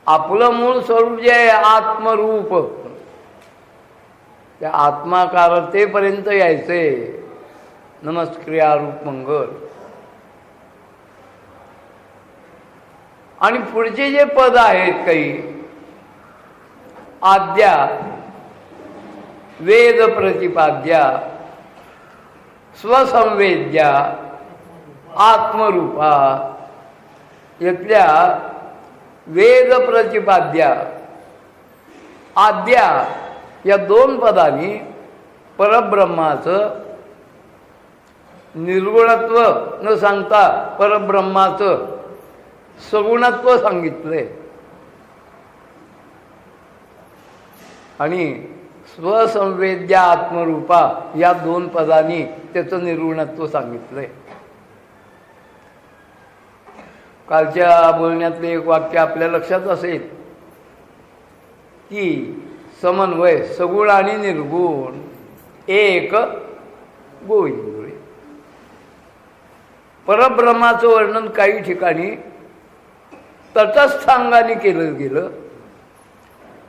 आपलं मूळ स्वरूप जे आहे आत्मरूप, त्या आत्माकारतेपर्यंत यायचे. नमस्क्रिया रूप मंगल. आणि पुढचे जे पद आहेत काही, आद्या, वेद प्रतिपाद्या, स्वसंवेद्या, आत्मरूपा, यातल्या वेद प्रतिपाद्या, आद्या या 2 पदांनी परब्रह्माचं निर्गुणत्व न सांगता परब्रह्माचं सगुणत्व सांगितलंय आणि स्वसंवेद्या आत्मरूपा या दोन पदांनी त्याचं निर्गुणत्व सांगितलंय. कालच्या बोलण्यातले एक वाक्य आपल्या लक्षात असेल की समन्वय सगुण आणि निर्गुण एक गोविंदुळे. परब्रह्माचं वर्णन काही ठिकाणी तटस्थांगाने केलं गेलं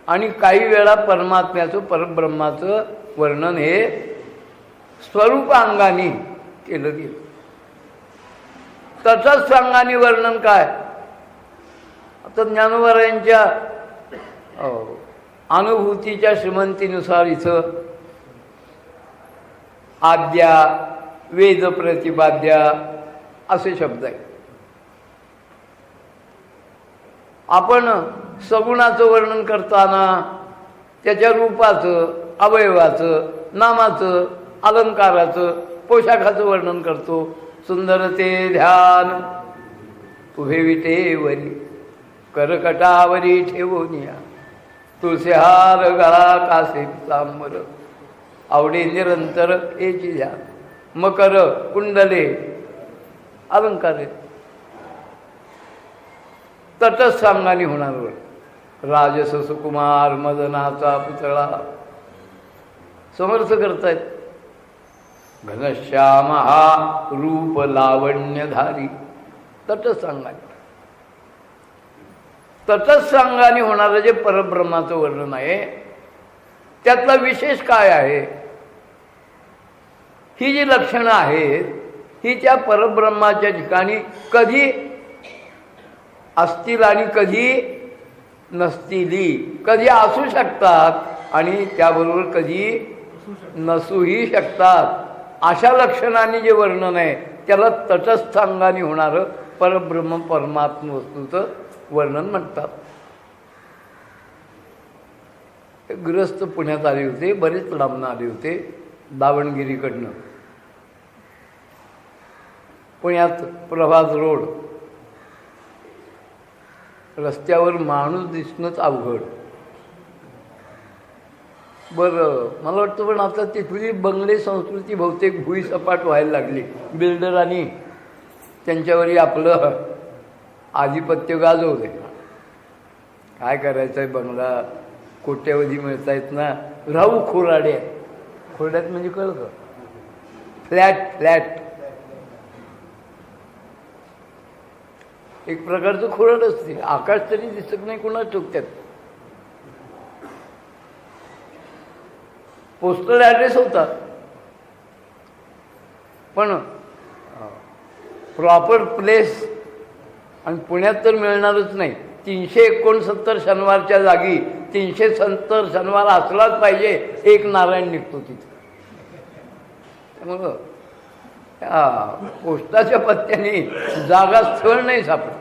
आणि काही वेळा परब्रह्माचं वर्णन हे स्वरूपांगाने केलं गेलं. तटस्थांगाने वर्णन काय? आता ज्ञानोबा यांच्या अनुभूतीच्या श्रीमंतीनुसार इथं आद्या वेद प्रतिपाद्या असे शब्द आहेत. आपण सगुणाचं वर्णन करताना त्याच्या रूपाचं, अवयवाचं, नामाचं, अलंकाराचं, पोशाखाचं वर्णन करतो. सुंदरते ध्यान उभे विटेवरी करकटावरी ठेवूनिया तुळशीहार गळा कासे सांबर आवडे निरंतर याची ध्यान मकर कुंडले अलंकार तटस्थांगाने होणार. राजस सुकुमार मदनाचा पुतळा समर्थ करतायत. घनश्याम हा रूप लावण्यधारी तटस्थांगाने. तटस्थांगाने होणारं जे परब्रह्माचं वर्णन आहे त्यातला विशेष काय आहे? ही जी लक्षणं आहेत ही त्या परब्रह्माच्या ठिकाणी कधी असतील आणि कधी नसतीली, कधी असू शकतात आणि त्याबरोबर कधी नसूही शकतात. अशा लक्षणांनी जे वर्णन आहे त्याला तटस्थांगाने होणारं परब्रह्म परमात्म वस्तूचं वर्णन म्हणतात. गृहस्थ पुण्यात आले होते, बरेच लांबून आले होते दावणगिरीकडनं. पुण्यात प्रभात रोड रस्त्यावर माणूस दिसणंच अवघड. बरं, मला वाटतं पण आता तिथली बंगले संस्कृती बहुतेक भुईसपाट व्हायला लागली. बिल्डरांनी त्यांच्यावरही आपलं आधिपत्य गाजवले. काय करायचं आहे, बंगला कोट्यावधी मिळत आहेत ना, राहू खोराड्यात. खोराड्यात म्हणजे कळतं फ्लॅट एक प्रकारचं खोरड असते. आकाश तरी दिसत नाही कुणा ठोकत्यात. पोस्टल ॲड्रेस होता पण प्रॉपर प्लेस आणि पुण्यात तर मिळणारच नाही. 369 शनिवारच्या जागी 370 शनिवार असलाच पाहिजे. एक नारायण निघतो तिथे. त्यामुळं पोस्टाच्या पत्त्याने जागा स्थळ नाही सापडत.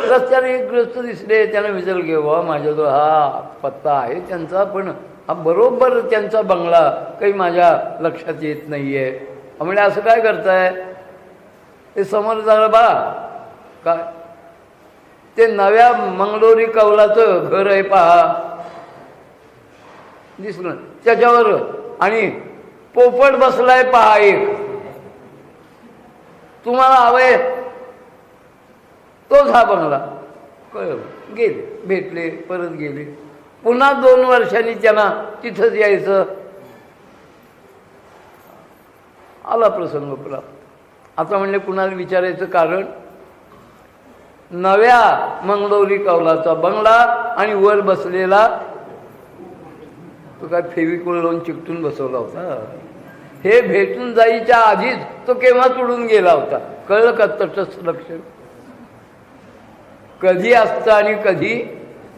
रस्त्याने एक ग्रस्त दिसले, त्यानं विचारलं की बाबा माझ्याजवळ हा पत्ता आहे त्यांचा, पण हा बरोबर त्यांचा बंगला काही माझ्या लक्षात येत नाही आहे. म्हणजे असं काय करताय? ते समोर झालं बा काय ते नव्या मंगलोरी कौलाचं घर आहे पहा, दिसलं त्याच्यावर, आणि पोपट बसलाय पहा एक, तुम्हाला हवंय तोच हा बंगला. कळलं, गेले, भेटले, परत गेले. पुन्हा 2 वर्षांनी त्यांना तिथंच यायचं. आला प्रसंग प्राप्त. आता म्हणले कुणाला विचारायचं, कारण नव्या मंगलोरी कौलाचा बंगला आणि वर बसलेला तो काय फेविकॉल लावून चिकटून बसवला होता. हे भेटून जायच्या आधीच तो केव्हाच उडून गेला होता. कळलं का तटस्थ लक्षण कधी असतं आणि कधी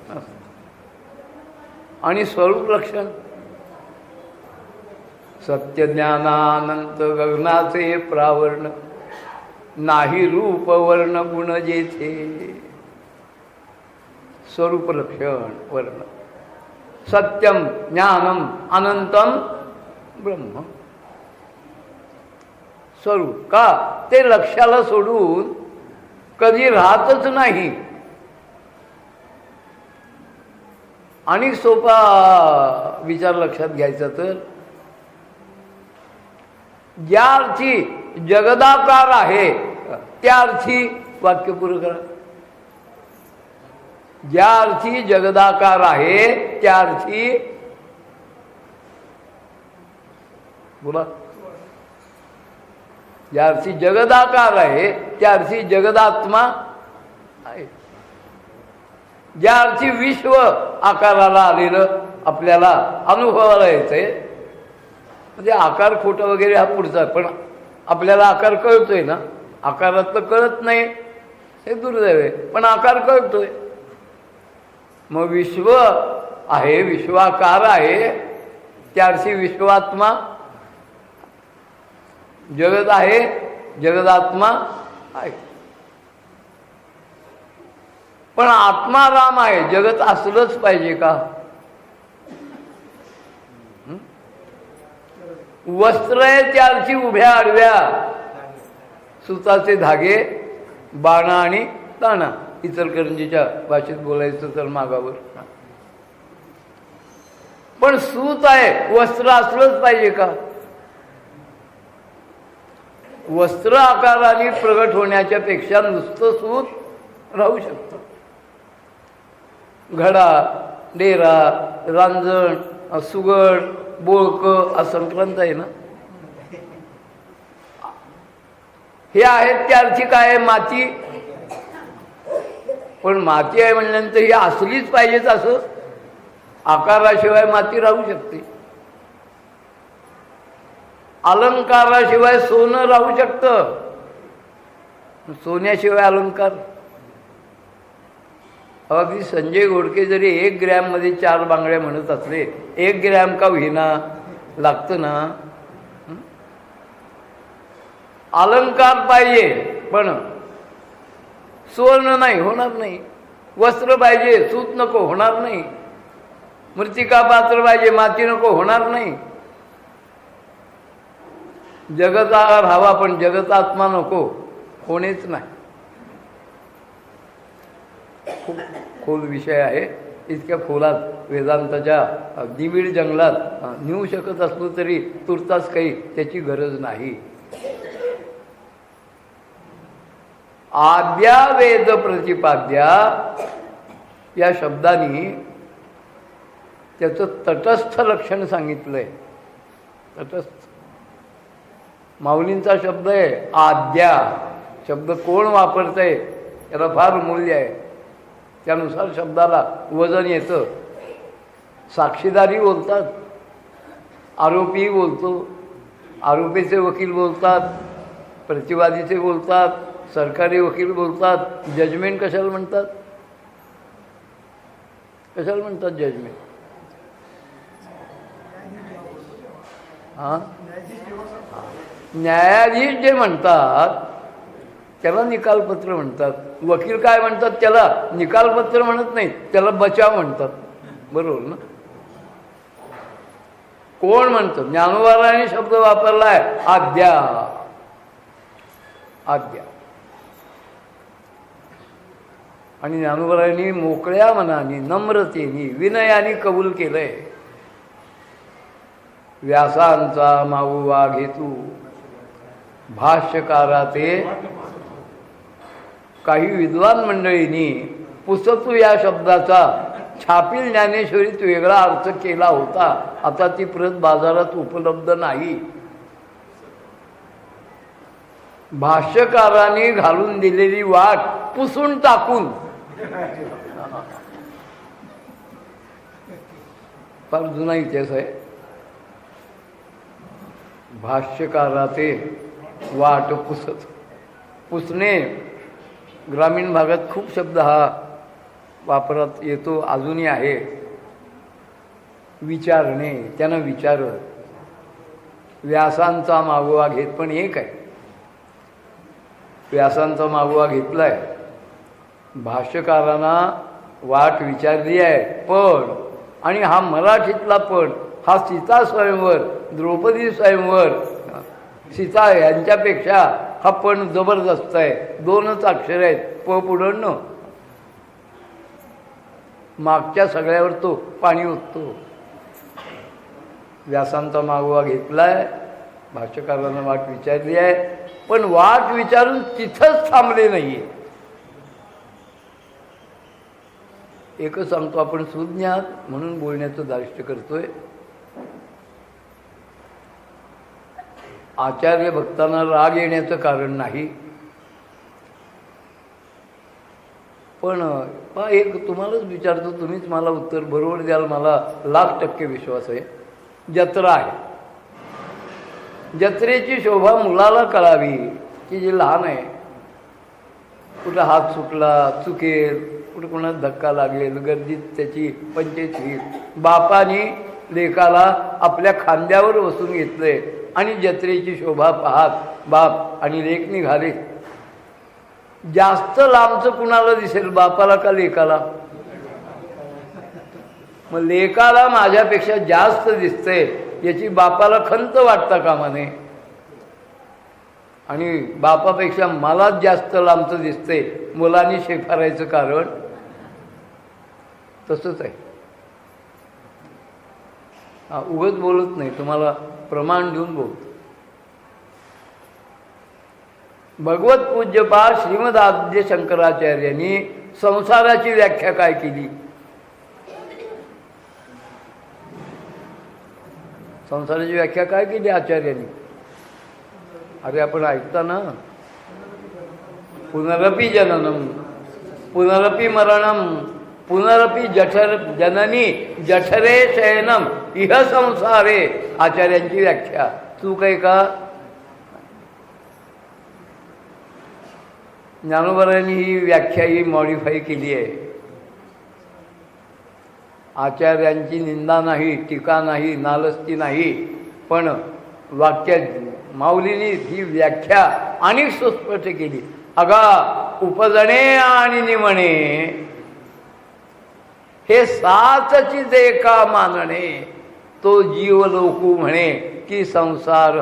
नसतं. आणि स्वरूप लक्षण सत्यज्ञानानंत गगनाचे प्रावर्ण नाही रूप वर्ण गुण जेथे. स्वरूप लक्षण वर्ण सत्यम ज्ञानम अनंतम ब्रह्म. स्वरूप. का ते लक्षाला सोडून कधी राहतच नाही. आणि सोपा विचार लक्षात घ्यायचा तर ज्या अर्थी जगदाकार आहे त्या अर्थी वाक्य पुरं करा. ज्या अर्थी जगदाकार आहे त्या अर्थी बोला. ज्या अर्थी जगदाकार आहे त्या अर्थी जगदात्मा आहे. ज्या अर्थी विश्व आकाराला आलेलं आपल्याला अनुभवाला येतंय. म्हणजे आकार खोटं वगैरे हा पुढचा, पण आपल्याला आकार कळतोय ना. आकारातलं कळत नाही हे दुर्दैव आहे, पण आकार कळतोय. मग विश्व आहे, विश्वाकार आहे त्या अर्थी विश्वात्मा. जगत आहे, जगदात्मा आहे. पण आत्मा राम आहे, जगत असलंच पाहिजे का? वस्त्र आहे त्या अर्थी उभ्या आडव्या सुताचे धागे, बाणा आणि ताणा. इचलकरंजीच्या भाषेत बोलायचं तर मागावर. पण सूत आहे, वस्त्र असलंच पाहिजे का? वस्त्र आकाराने प्रगट होण्याच्या पेक्षा नुसतं सूत राहू शकतं. घडा, डेरा, रांजण, सुगड, बोळकं असंक्रांत आहे ना. हे आहेत त्या अर्थी काय आहे? माती. पण माती आहे म्हणल्यानंतर ही असलीच पाहिजेच असं? आकाराशिवाय माती राहू शकते. अलंकाराशिवाय सोनं राहू शकतं, सोन्याशिवाय अलंकार. अगदी संजय घोडके जरी 1 ग्रॅममध्ये 4 बांगड्या म्हणत असले, 1 ग्रॅम का होईना लागतं ना. अलंकार पाहिजे पण सुवर्ण नाही, होणार नाही. वस्त्र पाहिजे, सूत नको, होणार नाही. मृत्तिका पात्र पाहिजे, माती नको, होणार नाही. जगताकार हवा पण जगतात्मा नको, होणेच नाही. खूप खोल विषय आहे. इतक्या खोलात वेदांताच्या निबिड जंगलात नेऊ शकत असलो तरी तुर्तास काही त्याची गरज नाही. आद्या वेद प्रतिपाद्या या शब्दाने त्याचं तटस्थ लक्षण सांगितलंय. तटस्थ माऊलींचा शब्द आहे आद्या. शब्द कोण वापरतंय त्याला फार मूल्य आहे. त्यानुसार शब्दाला वजन येतं. साक्षीदारी बोलतात, आरोपी बोलतो, आरोपीचे वकील बोलतात, प्रतिवादीचे बोलतात, सरकारी वकील बोलतात. जजमेंट कशाला म्हणतात? कशाला म्हणतात जजमेंट? हां, न्यायाधीश जे म्हणतात त्याला निकालपत्र म्हणतात. वकील काय म्हणतात? त्याला निकालपत्र म्हणत नाहीत, त्याला बचाव म्हणतात. बरोबर ना? कोण म्हणतं? ज्ञानोबाराने शब्द वापरलाय आद्या. आद्या. आणि ज्ञानोबारांनी मोकळ्या मनाने, नम्रतेने, विनयाने कबूल केलंय. व्यासांचा मागोवा घेतू भाष्यकाराचे. काही विद्वान मंडळींनी पुसतू या शब्दाचा छापील ज्ञानेश्वरीत वेगळा अर्थ केला होता. आता ती प्रत बाजारात उपलब्ध नाही. भाष्यकाराने घालून दिलेली वाट पुसून टाकून फार जुना इतिहास आहे. भाष्यकाराचे वाट पुसत. पुसणे ग्रामीण भागात खूप शब्द हा वापरात येतो, अजूनही आहे. विचारणे, त्यानं विचारत. व्यासांचा मागोवा घेत, पण एक आहे. व्यासांचा मागोवा घेतलाय, भाष्यकारांना वाट विचारली आहे. पण, आणि हा मराठीतला पण, हा सीता स्वयंवर, द्रौपदी स्वयंवर सीता यांच्यापेक्षा हा पण जबरदस्त आहे. 2च अक्षर आहेत, प पुढं न. मागच्या सगळ्यावर तो पाणी ओततो. व्यासांचा मागोवा घेतलाय, भाष्यकारांना वाट विचारली आहे, पण वाट विचारून तिथंच थांबले नाहीये. एकच सांगतो, आपण सुज्ञ आहात म्हणून बोलण्याचं धारिष्ट्य करतोय. आचार्य भक्तांना राग येण्याचं कारण नाही, पण एक तुम्हालाच विचारतो, तुम्हीच मला उत्तर बरोबर द्याल, मला 1,00,000% विश्वास आहे. जत्रा आहे, जत्रेची शोभा मुलाला कळावी, की जे लहान आहे, कुठं हात सुटला, चुकेल, कुठं कोणाला धक्का लागेल, गर्दीत त्याची पंचायत होईल. बापाने लेकाला आपल्या खांद्यावर बसून घेतलंय आणि जत्रेची शोभा पाहत बाप आणि लेक निघाले. जास्त लांबचं कुणाला दिसेल, बापाला का लेकाला? मग लेकाला माझ्यापेक्षा जास्त दिसतंय याची बापाला खंत वाटता कामा नये, आणि बापापेक्षा मलाच जास्त लांबचं दिसतंय मुलांनी शेफारायचं कारण तसंच आहे. उगाच बोलत नाही, तुम्हाला प्रमाण देऊन बोलतो. भगवत पूज्यपाद श्रीमद आद्य शंकराचार्यांनी संसाराची व्याख्या काय केली? संसाराची व्याख्या काय केली आचार्यांनी? अरे आपण ऐकता ना, पुनरपि जननम पुनरपि मरणम पुनरपि जठर जननी जठरे शयनम इह संसारे. आचार्यांची व्याख्या चूक आहे का? ज्ञानोबरांनी ही व्याख्या ही मॉडिफाय केली आहे. आचार्यांची निंदा नाही, टीका नाही, नालस्ती नाही, पण वाक्यात माऊलींनी ही व्याख्या अनेक सुस्पष्ट केली. अगा उपजणे आणि निमणे हे साचचीच एका मानणे, तो जीव लोकू म्हणे की संसार.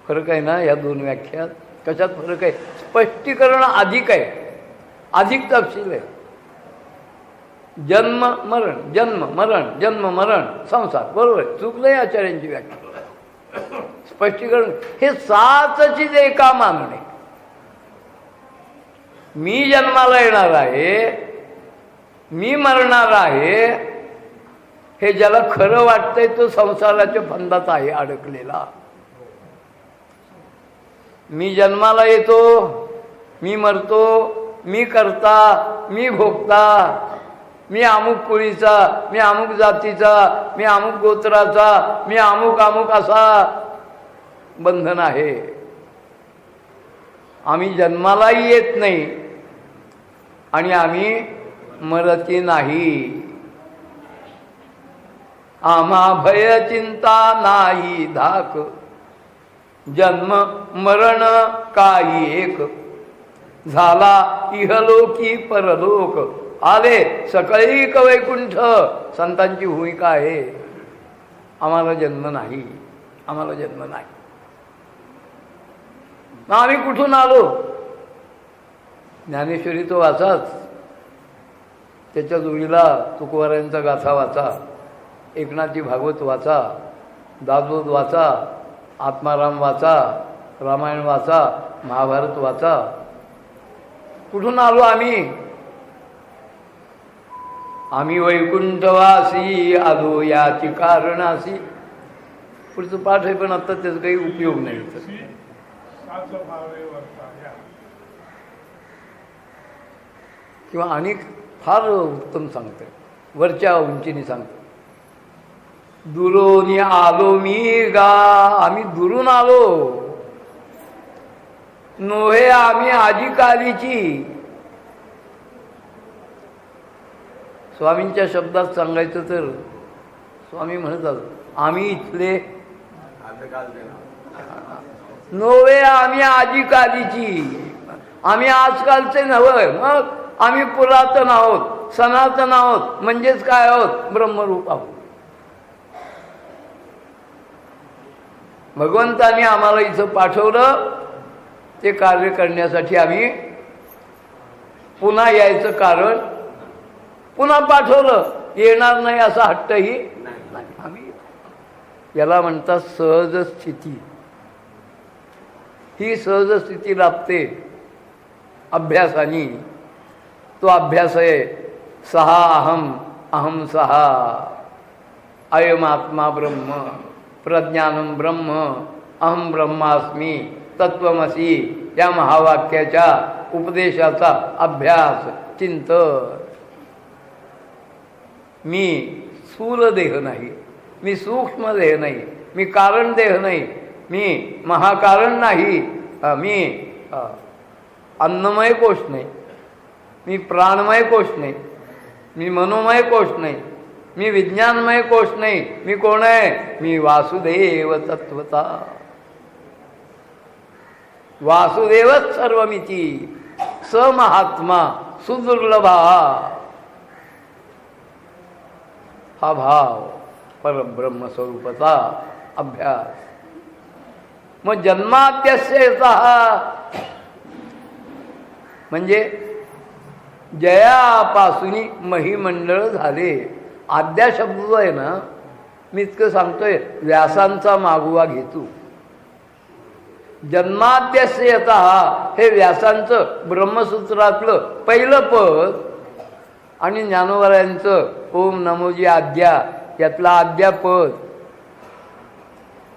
फरक आहे ना या दोन व्याख्यात? कशात फरक आहे? स्पष्टीकरण अधिक आहे, अधिक तपशील आहे. जन्म मरण, जन्म मरण, जन्म मरण, संसार. बरोबर आहे, चूक नाही आचार्यांची व्याख्या. स्पष्टीकरण हे साचचीच एका मानणे. मी जन्माला येणार आहे, मी मरणार आहे, हे ज्याला खरं वाटतंय तो संसाराच्या फंदात आहे अडकलेला. मी जन्माला येतो, मी मरतो, मी करता, मी भोगता, मी अमुक कुळीचा, मी अमुक जातीचा, मी अमुक गोत्राचा, मी अमुक अमुक असा बंधन आहे. आम्ही जन्मालाही येत नाही आणि आम्ही मरती नाही. आम्हा भय चिंता नाही धाक, जन्म मरण काही एक. झाला इहलोकी परलोक, आले सकळी वैकुंठ. संतांची भूमिका आहे. आम्हाला जन्म नाही, आम्हाला जन्म नाही. मग आम्ही कुठून आलो? ज्ञानेश्वरी तो वाचाच, त्याच्या जोडीला तुकोबारायांचा गाथा वाचा, एकनाथी भागवत वाचा, दासबोध वाचा, आत्माराम वाचा, रामायण वाचा, महाभारत वाचा. कुठून आलो आम्ही? आम्ही वैकुंठवासी आलो याची कारणासी. पुढचं पाठ आहे पण आता त्याचा काही उपयोग नाही. किंवा अनेक फार उत्तम सांगते, वरच्या उंचीने सांगते. दुरोनी आलो मी गा, आम्ही दुरून आलो. नोहे आम्ही आजी कालीची. स्वामींच्या शब्दात सांगायचं तर स्वामी म्हणतात आम्ही इथले नोवे आम्ही आजी कालीची. आम्ही आजकालचे नव्हे, मग आम्ही पुरातन आहोत, सनातन आहोत. म्हणजेच काय आहोत? ब्रह्मरूप आहोत. भगवंताने आम्हाला इथं पाठवलं, ते कार्य करण्यासाठी आम्ही पुन्हा यायचं कारण, पुन्हा पाठवलं, येणार नाही असा हट्टही नाही. आम्ही याला म्हणतात सहज स्थिती. ही सहज स्थिती लाभते अभ्यासाने. तो अभ्यास आहे सहा अहम, अहम सहा, अयमात्मा ब्रह्म, प्रज्ञानम ब्रह्म, अहम ब्रह्मास्मी, तत्वमसी या महावाक्याच्या उपदेशाचा अभ्यास, चिंतन. मी स्थूल देह नाही, मी सूक्ष्म देह नाही, मी कारण देह नाही, मी महाकारण नाही, मी अन्नमय कोश नाही, मी प्राणमय कोश नाही, मी मनोमय कोश नाही, मी विज्ञानमय कोश नाही. मी कोण आहे? मी वासुदेव तत्वता. वासुदेवच सर्वमिती, स महात्मा सुदुर्लभा. हा भाव परब्रह्म स्वरूपाचा अभ्यास. मग जन्माद्यस्यतः म्हणजे जयापासून महिमंडळ झाले. आद्या शब्द जो आहे ना, मी इतकं सांगतोय, व्यासांचा मागोवा घेतो. जन्माद्यस्यतः हे व्यासांचं ब्रह्मसूत्रातलं पहिलं पद आणि ज्ञानोबरायांचं ओम नमोजी आद्या यातला आद्या पद,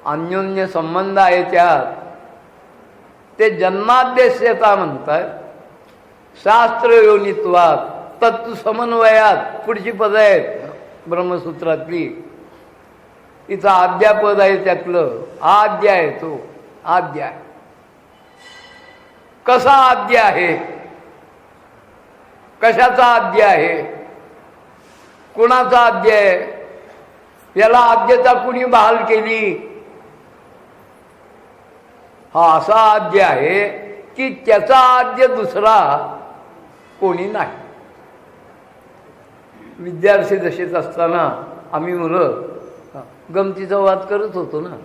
अन्योन्य संबंध आहे त्यात. ते जन्माद्यस्यता म्हणतात. शास्त्र योनित्वात, तत्व समन्वयात पुढची पद आहेत ब्रह्मसूत्रातली. इथं आद्यापद आहे, त्यातलं आद्य आहे. तो आद्य आहे. कसा आद्य आहे? कशाचा आद्य आहे? कुणाचा आद्य आहे? याला आद्यता कुणी बहाल केली? हा असा आद्य आहे की त्याचा आद्य दुसरा कोणी नाही. विद्यार्थी दशेत असताना आम्ही मुलं गमतीचा वाद करत होतो ना,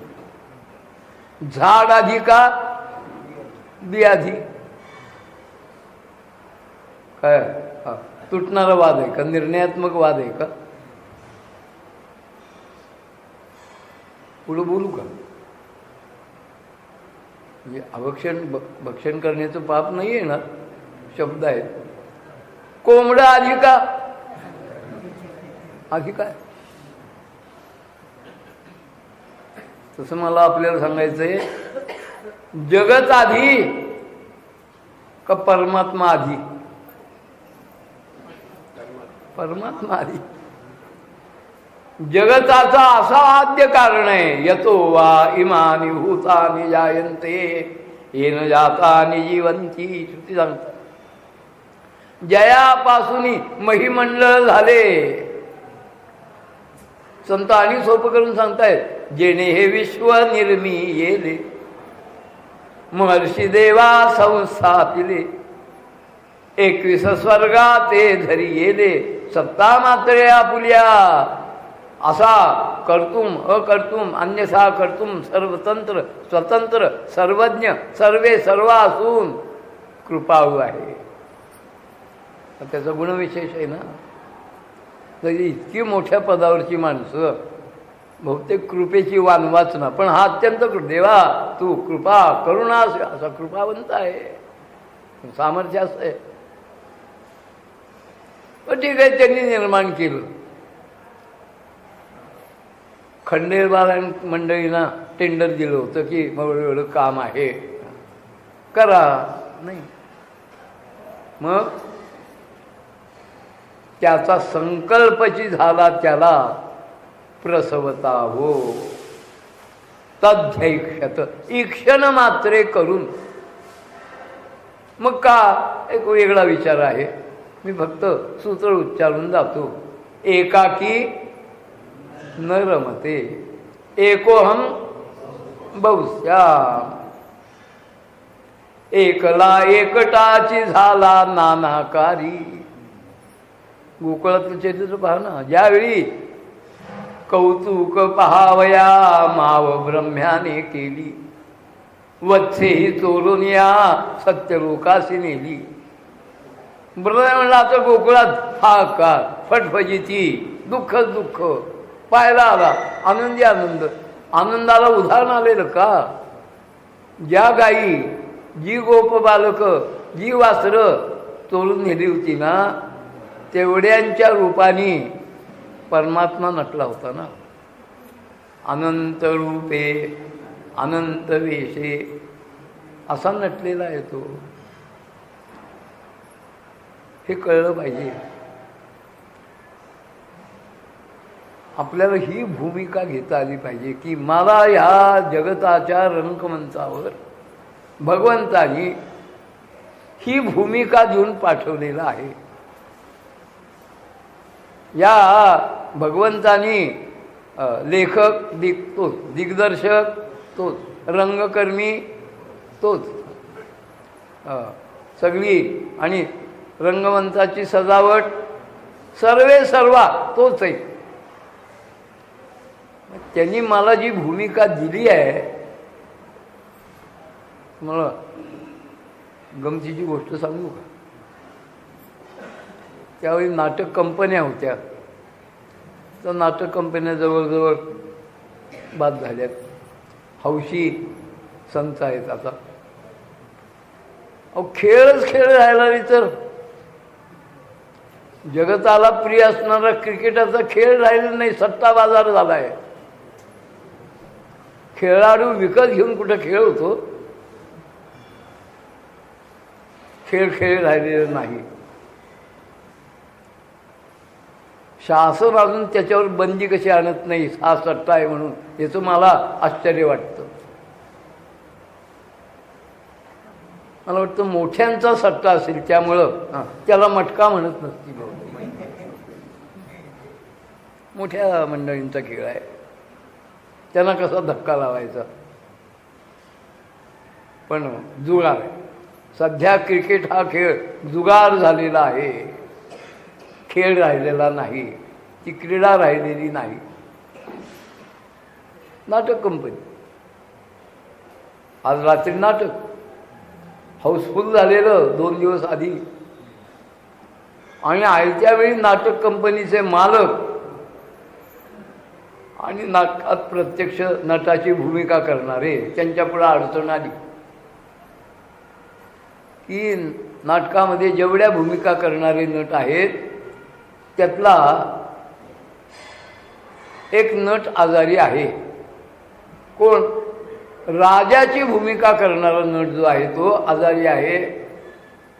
झाड आधी का बी आधी? काय तुटणारा वाद आहे का? निर्णयात्मक वाद आहे का? पुढं बोलू का? म्हणजे भक्षण करण्याचं पाप नाही येणार शब्द आहेत. कोंबडं आधी का? आधी काय? तसं मला आपल्याला सांगायचंय, जगत आधी का परमात्मा आधी? परमात्मा आधी. जगताचा असा आद्य कारण आहे, यतो वा इमानी भूतानि जायन्ते येन जातानि जीवन्ति. श्रुती सांगतात जयापासून महिमंडळ झाले. संत आणि सोपं करून सांगतायत, जेणे हे विश्व निर्मियेले महर्षी देवा संस्थापिले 21 स्वर्गा ते धरी येले सत्ता मात्र आपुल्या. असा कर्तुम अकर्तुम अन्यथा कर्तुम सर्वतंत्र स्वतंत्र सर्वज्ञ सर्वे सर्व असून कृपाळू आहे. त्याचा गुणविशेष आहे ना. तरी इतकी मोठ्या पदावरची माणसं बहुतेक कृपेची वानवाच ना, पण हा अत्यंत देवा तू कृपा करुणा असा कृपावंत आहे, सामर्थ्य असं आहे. पण ठीक आहे, त्यांनी निर्माण केलं. खंडेलवाला मंडळींना टेंडर दिलं होतं की मग एवढं काम आहे करा. नाही, मग त्याचा संकल्पची झाला त्याला प्रसवता हो तद्यैक्षत ईक्षण मात्रे करून. मग का एक वेगळा विचार आहे, मी फक्त सूत्र उच्चारून जातो. एकाकी न रमते एकोहम बहुश्याम. एकला एकटाची झाला नानाकारी. गोकुळातलं चरित्र पहा ना. ज्यावेळी कौतुक पहावया माव ब्रह्म्याने केली, वत्सेही चोरून या सत्यलोकासी नेली. ब्रह्म म्हणला आता गोकुळात हाकार फटफजिती, दुःखच दुःख पाहायला आला, आनंदी आनंद. आनंदाला उदाहरण आलेलं का? ज्या गाई, जी गोप बालक, जी वासरं चोरून नेली होती ना, तेवढ्यांच्या रूपाने परमात्मा नटला होता ना. अनंत रूपे अनंत वेशे असा नटलेला आहे तो. हे कळलं पाहिजे. आपल्याला ही भूमिका घेता आली पाहिजे की मला ह्या जगताच्या रंगमंचावर भगवंतानी ही भूमिका देऊन पाठवलेलं आहे. या भगवंतानी लेखक तोच, दिग्दर्शक तोच, रंगकर्मी तोच, सगळी आणि रंगमंचाची सजावट सर्वे सर्वा तोच आहे. त्यांनी मला जी भूमिका दिली आहे, मला गमतीची गोष्ट सांगू का? त्यावेळी नाटक कंपन्या होत्या, तर नाटक कंपन्या जवळजवळ बाद झाल्यात. हौशी संत आहेत आता. अहो खेळच खेळ राहिला नाही तर जगताला प्रिय असणारा क्रिकेटाचा खेळ राहिला नाही, सट्टा बाजार झाला आहे. खेळाडू विकत घेऊन कुठं खेळ होतो? खेळ खेळ राहिलेला नाही. शासन अजून त्याच्यावर बंदी कशी आणत नाही, हा सट्टा आहे म्हणून, याचं मला आश्चर्य वाटतं. मला वाटतं मोठ्यांचा सट्टा असेल त्यामुळं त्याला मटका म्हणत नसतील. मोठ्या मंडळींचा खेळ आहे, त्यांना कसा धक्का लावायचा. पण जुगार आहे. सध्या क्रिकेट हा खेळ जुगार झालेला आहे, खेळ राहिलेला नाही, ती क्रीडा राहिलेली नाही. नाटक कंपनी आज रात्री नाटक हाऊसफुल झालेलं 2 दिवस आधी, आणि आयत्या वेळी नाटक कंपनीचे मालक आणि नाटकात प्रत्यक्ष नटाची भूमिका करणारे त्यांच्यापुढे अडचण आली की नाटकामध्ये जेवढ्या भूमिका करणारे नट आहेत त्यातला एक नट आजारी आहे. कोण? राजाची भूमिका करणारा नट जो आहे तो आजारी आहे.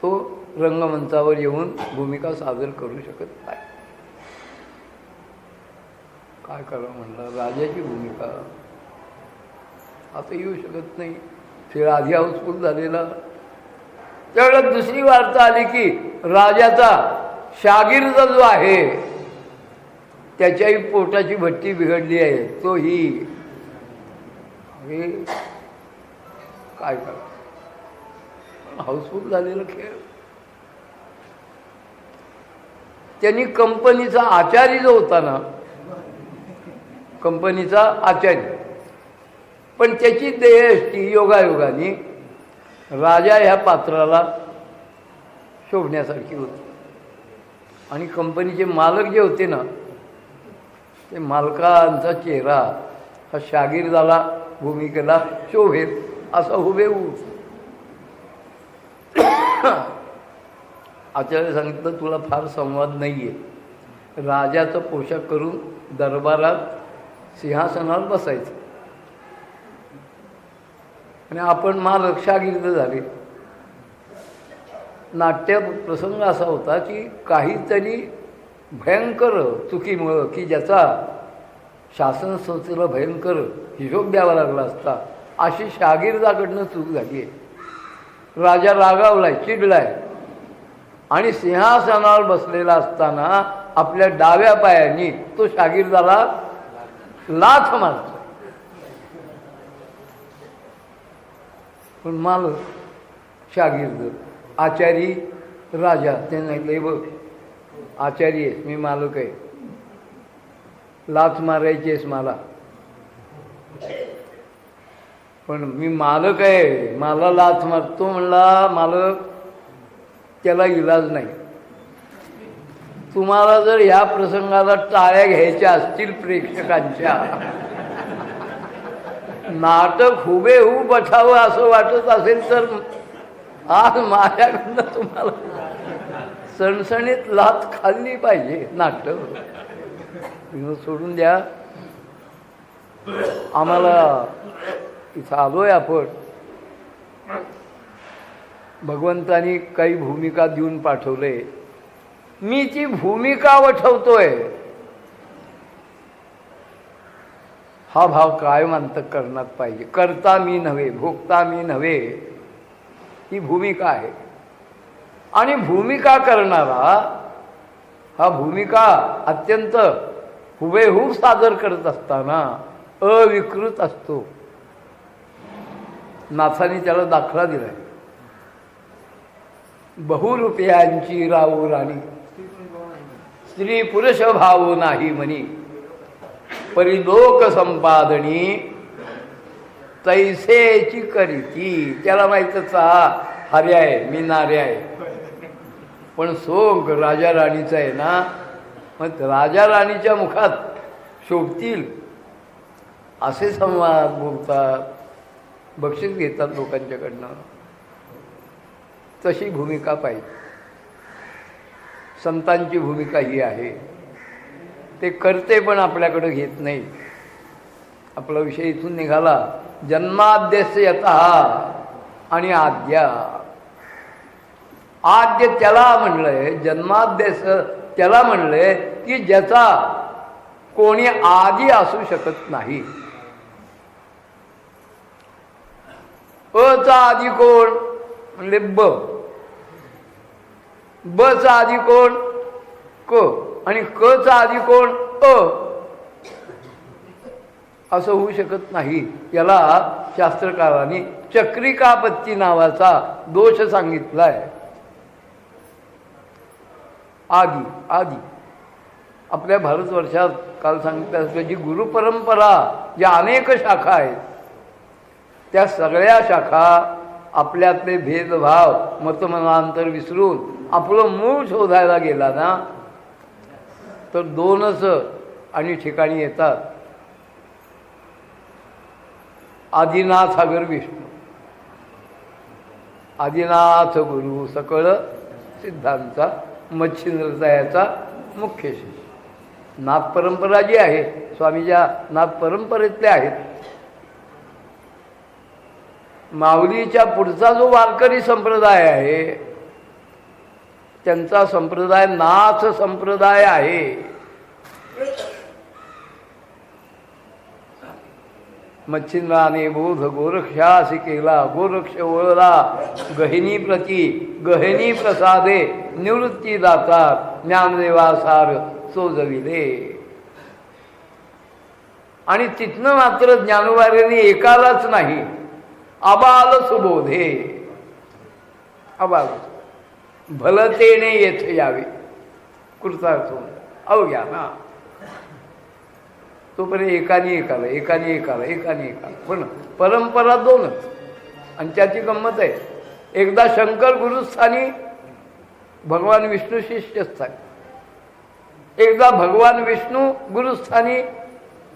तो रंगमंचावर येऊन भूमिका सादर करू शकत नाही. काय करा म्हणलं, राजाची भूमिका आता येऊ शकत नाही. खेळ आधी हाऊसफुल झालेला. त्यावेळेला दुसरी वार्ता आली की राजाचा शागिर्द जो आहे त्याच्याही पोटाची भट्टी बिघडली आहे, तोही. हे काय करा, हाऊसफुल झालेला खेळ. त्यांनी कंपनीचा आचारी जो होता ना, कंपनीचा आचार्य, पण त्याची देहष्टी योगायोगाने राजा ह्या पात्राला शोभण्यासारखी होती. आणि कंपनीचे मालक जे होते ना, ते मालकांचा चेहरा हा शागिर्दाला भूमिकेला शोभेल असा हुबेहूब. आचार्य सांगितलं तुला फार संवाद नाही आहे. राजाचा पोशाख करून दरबारात सिंहासनावर बसायचं आणि आपण मालक शागिर्द झाले. नाट्य प्रसंग असा होता की काहीतरी भयंकर चुकीमुळं की ज्याचा शासन संस्थेला भयंकर हिशोब द्यावा लागला असता, अशी शागिर्दाकडनं चूक झाली आहे. राजा रागावलाय, चिडलाय आणि सिंहासनावर बसलेला असताना आपल्या डाव्या पायाने तो शागिर्दाला लाथ मारतो. पण मालक शागिर्द, आचारी राजा, ते नाही बघ आचारी आहे, मी मालक आहे. लाच मारायची आहेस मला, पण मी मालक आहे, मला लाच मारतो म्हणला मालक, त्याला इलाज नाही. तुम्हाला जर ह्या प्रसंगाला टाळ्या घ्यायच्या असतील प्रेक्षकांच्या, नाटक हुबेहूब बठावं असं वाटत असेल तर आज माझ्याकडनं तुम्हाला सणसणीत लाच खाल्ली पाहिजे. नाटक सोडून द्या. आम्हाला इथं आलोय आपण, भगवंतानी काही भूमिका देऊन पाठवले, मी ती भूमिका वठवतोय. हा भाव कायम अंतःकरणात पाहिजे. करता मी नव्हे, भोगता मी नव्हे, ही भूमिका आहे. आणि भूमिका करणारा हा भूमिका अत्यंत हुबेहूब सादर करत असताना अविकृत असतो. नाथाने त्याला दाखला दिलाय. बहुरुपयांची राऊ राणी, स्त्री पुरुष भाव नाही म्हणी, परिलोक संपादनी तैसेची करीती. त्याला माहीतच हा हरे आहे, मी नारे आहे, पण सोंग राजा राणीचा आहे ना, मग राजा राणीच्या मुखात शोभतील असे संवाद बोलतात, बक्षीस घेतात लोकांच्याकडनं. तशी भूमिका पाहिजे. संतांची भूमिका ही आहे. ते करते पण आपल्याकडं घेत नाही. आपला विषय इथून निघाला. जन्माद्यस्य यतः आणि आद्या. आद्य त्याला म्हणलंय, जन्माद्यस त्याला म्हणलंय की ज्याचा कोणी आदी असू शकत नाही. अचा आधी कोण म्हणले ब, बचा आधी कोण क, आणि क चा आधी कोण अ. असं होऊ शकत नाही. याला शास्त्रकारांनी चक्रिकापत्ती नावाचा दोष सांगितलाय. आदी आदी आपल्या भारतवर्षात काल सांगितलं जी गुरुपरंपरा, ज्या अनेक शाखा आहेत, त्या सगळ्या शाखा आपल्यातले भेदभाव मतमनांतर विसरून आपलं मूळ शोधायला गेला ना, तर दोनच आणि ठिकाणी येतात. आदिनाथ अगर विष्णू, आदिनाथ गुरु सकळ सिद्धांचा मच्छिंद्रतायाचा मुख्य शिष्य. नाथ परंपरा जी आहे, स्वामीच्या नाथ परंपरेतले आहेत. माऊलीच्या पुढचा जो वारकरी संप्रदाय आहे, त्यांचा संप्रदाय नाथ संप्रदाय आहे. मच्छिंद्राने बोध गोरक्षासी केला, गोरक्ष वळला गहिनी प्रती, गहिनी प्रसादे निवृत्ती दातात, ज्ञानदेवासार सोजविले. आणि तिथनं मात्र ज्ञानोबाऱ्यांनी एकालाच नाही, अबाल सुबोधे, अबाल भलतेने येथे यावे, कृतार्थ अवघ्या ना. तोपर्यंत एकाने एकाला, एकाने एकाला, एकाने एकाला. पण परंपरा दोनच. आणि त्याची गंमत आहे, एकदा शंकर गुरुस्थानी, भगवान विष्णू शिष्यस्थानी, एकदा भगवान विष्णू गुरुस्थानी,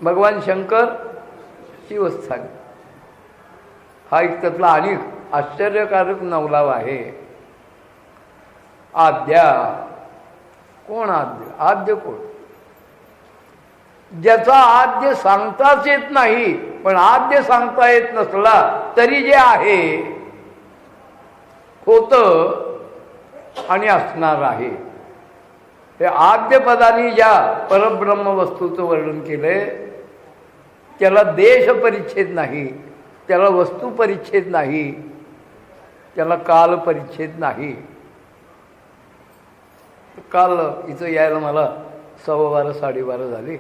भगवान शंकर शिवस्थानी. हा एक त्यातला आणि आश्चर्यकारक नवलाव आहे. आद्या कोण? आद्य आद्य कोण? ज्याचा आद्य सांगताच येत नाही, पण आद्य सांगता येत नसला तरी जे आहे होतं आणि असणार आहे. हे आद्य पदाने ज्या परब्रह्म वस्तूचं वर्णन केलंय, त्याला देश परिच्छेद नाही, त्याला वस्तू परिच्छेद नाही, त्याला काल परिच्छेद नाही. काल इथं यायला मला 12:15 12:30 झाले.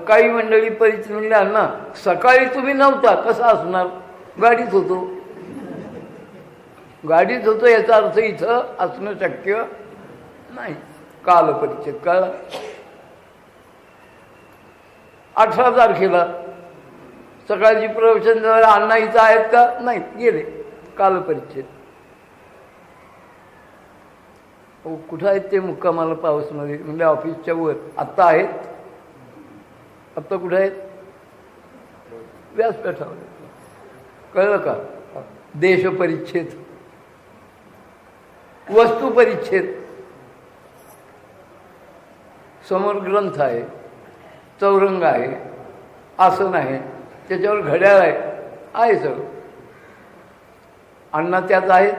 काही मंडळी परिचित म्हणल्या ना, सकाळी तुम्ही नव्हता, कसा असणार? गाडीत होतो. गाडीत होतो याचा अर्थ इथं असणं शक्य नाही. काल परिच्छेद कळला. 18 तारखेला सकाळची प्रवचन झालं. अण्णा इथं आहेत का? नाही, गेले. कालपरिच्छेद. हो, कुठं आहेत ते मुक्कामाला पाऊसमध्ये? म्हणजे ऑफिसच्या वर. आत्ता आहेत? आत्ता कुठं आहेत? व्यासपीठावर. कळलं का? देशपरिच्छेद, वस्तुपरिच्छेद. समोर ग्रंथ आहे, चौरंग आहे, आसन आहे, त्याच्यावर घड्याळ आहे सगळं. अण्णा त्यात आहेत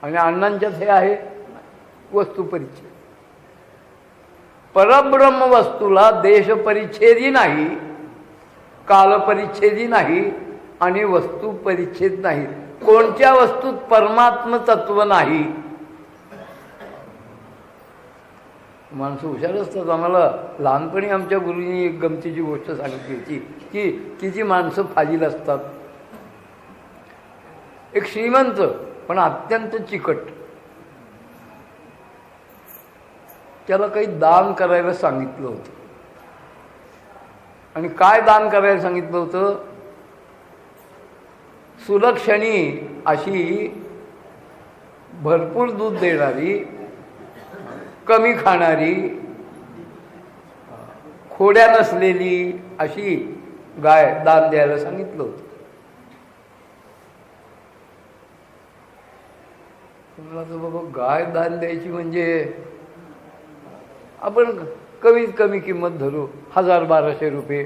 आणि अण्णांच्यात हे आहे वस्तुपरिच्छेद. परब्रह्म वस्तूला देशपरिच्छेदी नाही, कालपरिच्छेदी नाही आणि वस्तुपरिच्छेद नाही. कोणत्या वस्तूत परमात्म तत्व नाही. माणसं हुशार असतात. आम्हाला लहानपणी आमच्या गुरुंनी एक गमतीची गोष्ट सांगितली होती की किती माणसं फाजील असतात. एक श्रीमंत पण अत्यंत चिकट, त्याला काही दान करायला सांगितलं होतं. आणि काय दान करायला सांगितलं होतं? सुलक्षणी अशी भरपूर दूध देणारी, कमी खाणारी, खोड्या नसलेली अशी गाय दान द्यायला सांगितलं होतं. मला तर बाबा गाय दान द्यायची म्हणजे आपण कमीत कमी किंमत धरू 1000-1200 रुपये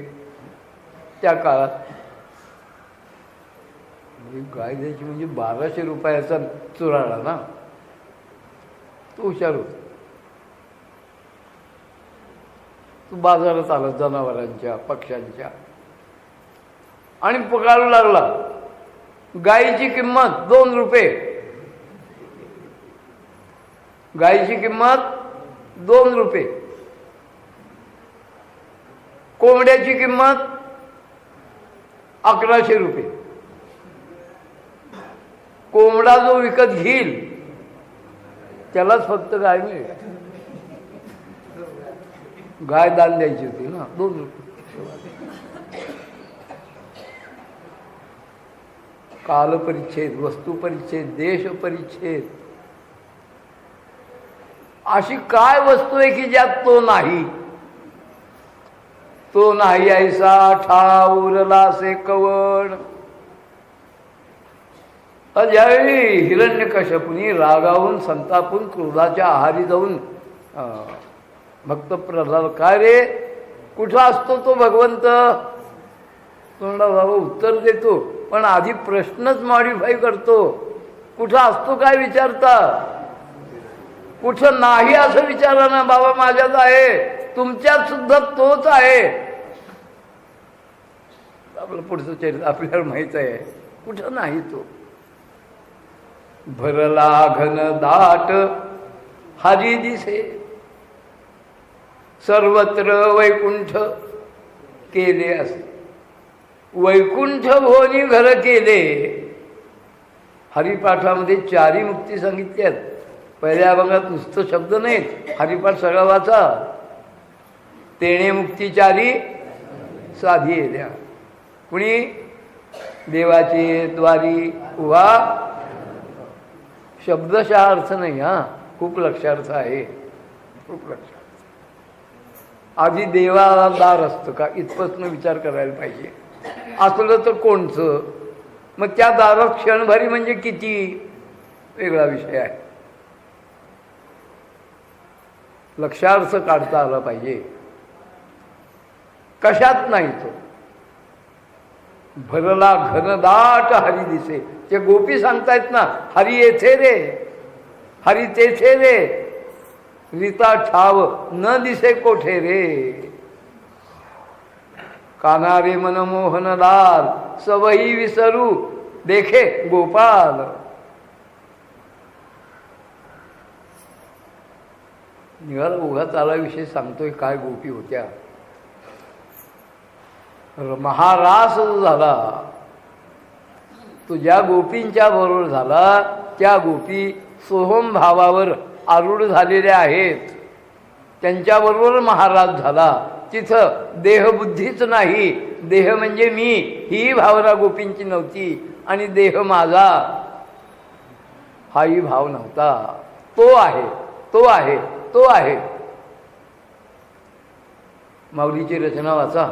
त्या काळात. म्हणजे गाय द्यायची म्हणजे 1200 रुपयाचा चुराळा ना. तो हुशार होता. तो बाजारात आला जनावरांच्या, पक्ष्यांच्या आणि पकाळू लागला. गायीची किंमत 2 रुपये. गायीची किंमत 2 रुपये. कोंबड्याची किंमत 1100 रुपये. कोंबडा जो विकत घेईल त्यालाच फक्त गाय मिळेल. गाय दान द्यायची होती ना, 2 रुपये. कालपरिच्छेद, वस्तुपरिच्छेद, देशपरिच्छेद. अशी काय वस्तू आहे की ज्यात तो नाही? तो नाही ऐसा ठाऊरला से कवण. ज्यावेळी हिरण्यकश्यपुनी रागावून, संतापून, क्रोधाच्या आहारी जाऊन भक्त प्रल्हाद, काय रे कुठं असतो तो भगवंत? तोंडा बाबा उत्तर देतो पण आधी प्रश्नच मॉडिफाय करतो. कुठं असतो काय विचारता? कुठं नाही असं विचारा ना. बाबा माझ्यात आहे, तुमच्यात सुद्धा तोच आहे. आपलं पुढचं चरित्र आपल्याला माहित आहे. कुठं नाही तो. भरला घन दाट हरी दिसे, सर्वत्र वैकुंठ केले असे. वैकुंठ भोनी घर केले. हरिपाठामध्ये 4 मुक्ती सांगितल्यात. पहिल्या भागात नुसतं शब्द नाहीत, हरिपाठ सगळा वाचा. तेणे मुक्ती 4 साधी येल्या. कुणी? देवाचे द्वारी उभा. शब्दशः अर्थ नाही हा, खूप लक्षार्थ आहे, खूप लक्षार्थ. आधी देवाला दार असतं का इथपासून विचार करायला पाहिजे. असलं तर कोणचं? मग त्या दारात क्षणभरी म्हणजे किती, वेगळा विषय आहे. लक्षार्थ काढता आला पाहिजे. कशात नाही तो. भरला घनदाट हरी दिसे. ते गोपी सांगतायत ना, हरी येथे रे, हरी तेथे रे, रीता ठाव न दिसे कोठे रे. कानारे मनमोहन लाल, सवही विसरू देखे गोपाल. निघाला उघा चाला विषय सांगतोय. काय गोपी होत्या. महारास जो झाला तो ज्या गोपींच्या बरोबर झाला, त्या गोपी सोहम भावावर आरूढ झालेल्या आहेत. त्यांच्याबरोबर महाराज झाला. तिथं देहबुद्धीच नाही, देह म्हणजे मी ही भावना गोपींची नव्हती आणि देह माझा हाही भाव नव्हता. तो आहे, तो आहे, तो आहे. माऊलीची रचना वाचा.